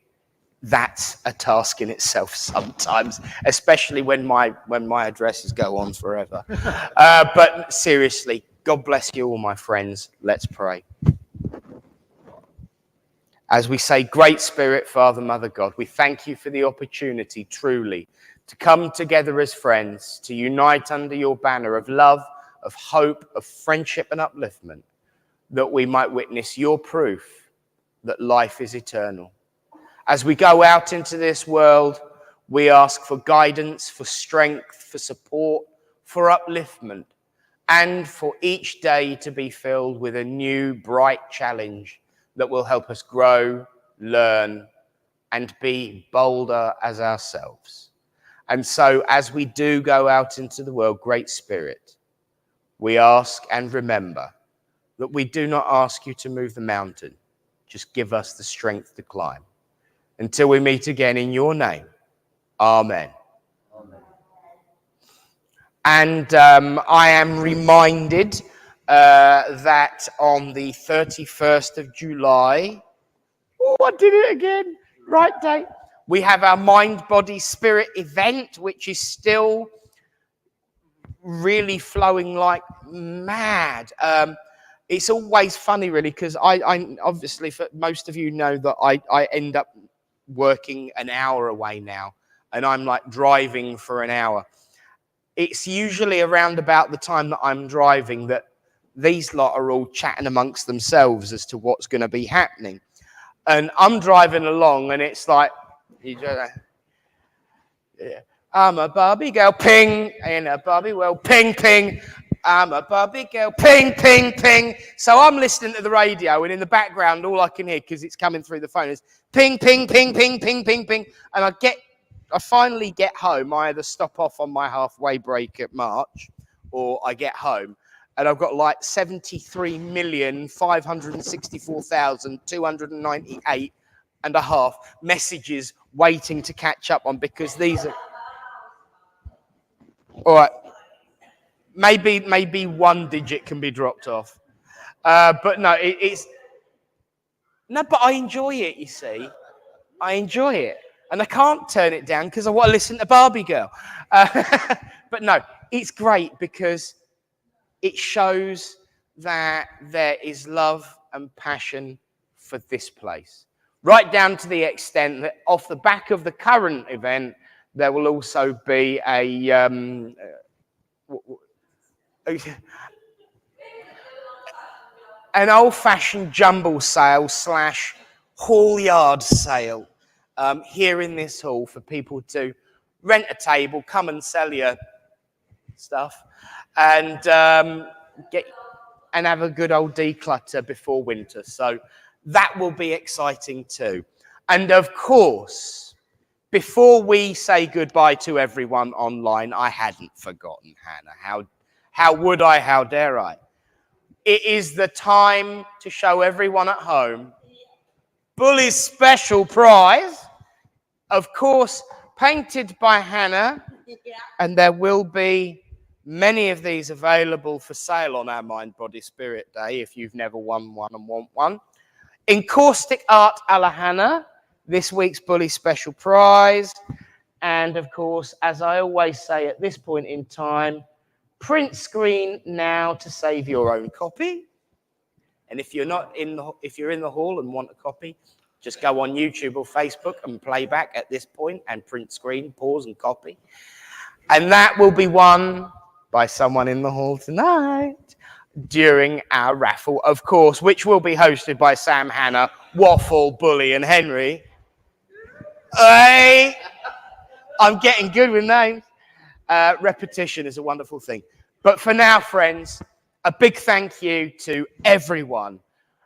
S2: That's a task in itself sometimes, especially when my addresses go on forever. But seriously, God bless you all, my friends. Let's pray. As we say, Great Spirit, Father, Mother, God, we thank you for the opportunity, truly, to come together as friends, to unite under your banner of love, of hope, of friendship and upliftment, that we might witness your proof that life is eternal. As we go out into this world, we ask for guidance, for strength, for support, for upliftment, and for each day to be filled with a new, bright challenge that will help us grow, learn, and be bolder as ourselves. And so as we do go out into the world, Great Spirit, we ask and remember that we do not ask you to move the mountain. Just give us the strength to climb. Until we meet again in your name. Amen. Amen. And I am reminded that on the 31st of July, oh, I did it again, right date, we have our Mind, Body, Spirit event, which is still really flowing like mad. It's always funny, really, because I obviously, for most of you know that I end up working an hour away now, and I'm like driving for an hour. It's usually around about the time that I'm driving that these lot are all chatting amongst themselves as to what's going to be happening. And I'm driving along, and it's like, I'm a Barbie girl, ping, and a Barbie well, ping, ping. I'm a Barbie girl, ping, ping, ping. So I'm listening to the radio, and in the background, all I can hear, because it's coming through the phone, is ping, ping, ping, ping, ping, ping, ping. And I finally get home. I either stop off on my halfway break at March, or I get home, and I've got like 73,564,298.5 messages waiting to catch up on, because these are all right. Maybe one digit can be dropped off, but no, it's no. But I enjoy it. You see, I enjoy it, and I can't turn it down because I want to listen to Barbie Girl. But no, it's great because it shows that there is love and passion for this place, right down to the extent that off the back of the current event, there will also be an old-fashioned jumble sale / hall yard sale here in this hall for people to rent a table, come and sell your stuff, and have a good old declutter before winter. So that will be exciting too. And of course, before we say goodbye to everyone online, I hadn't forgotten Hannah. How would I? How dare I? It is the time to show everyone at home Bully's special prize, of course, painted by Hannah, and there will be many of these available for sale on our Mind, Body, Spirit Day if you've never won one and want one. Encaustic art a la Hannah, this week's Bully special prize. And of course, as I always say at this point in time, print screen now to save your own copy. And if you're in the hall and want a copy, just go on YouTube or Facebook and play back at this point and print screen, pause and copy. And that will be won by someone in the hall tonight during our raffle, of course, which will be hosted by Sam, Hannah, Waffle, Bully, and Henry. Hey, I'm getting good with names. Repetition is a wonderful thing. But for now, friends, a big thank you to everyone.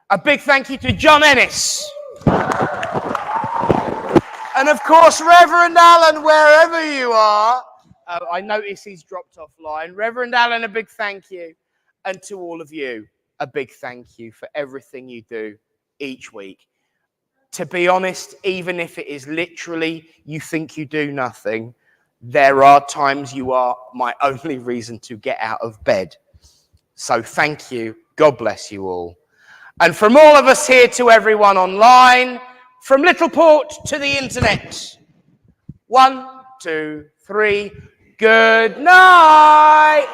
S2: A big thank you to John Ennis. And of course, Reverend Alan, wherever you are. I notice he's dropped offline. Reverend Alan, a big thank you. And to all of you, a big thank you for everything you do each week. To be honest, even if it is literally you think you do nothing, there are times you are my only reason to get out of bed. So thank you. God bless you all. And from all of us here to everyone online, from Littleport to the internet. 1, 2, 3. Good night.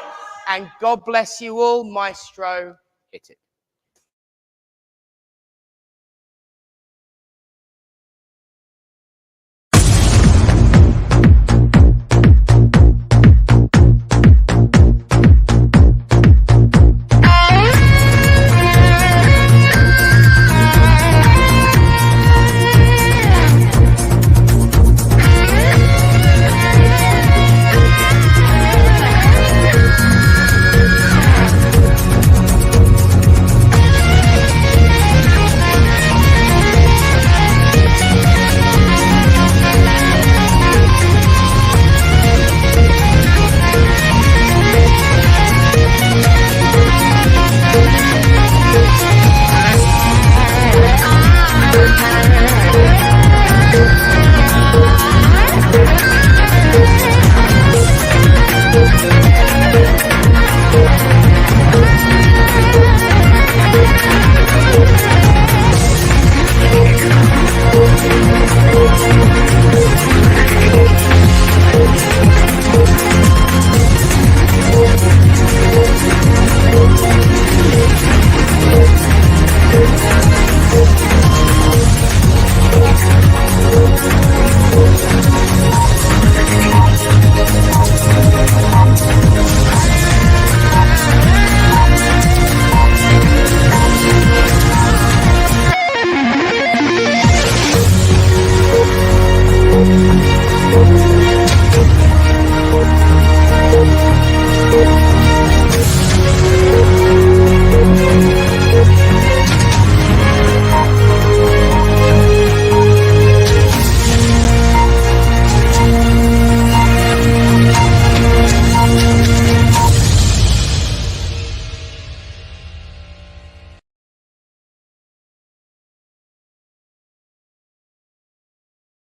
S2: And God bless you all. Maestro, hit it.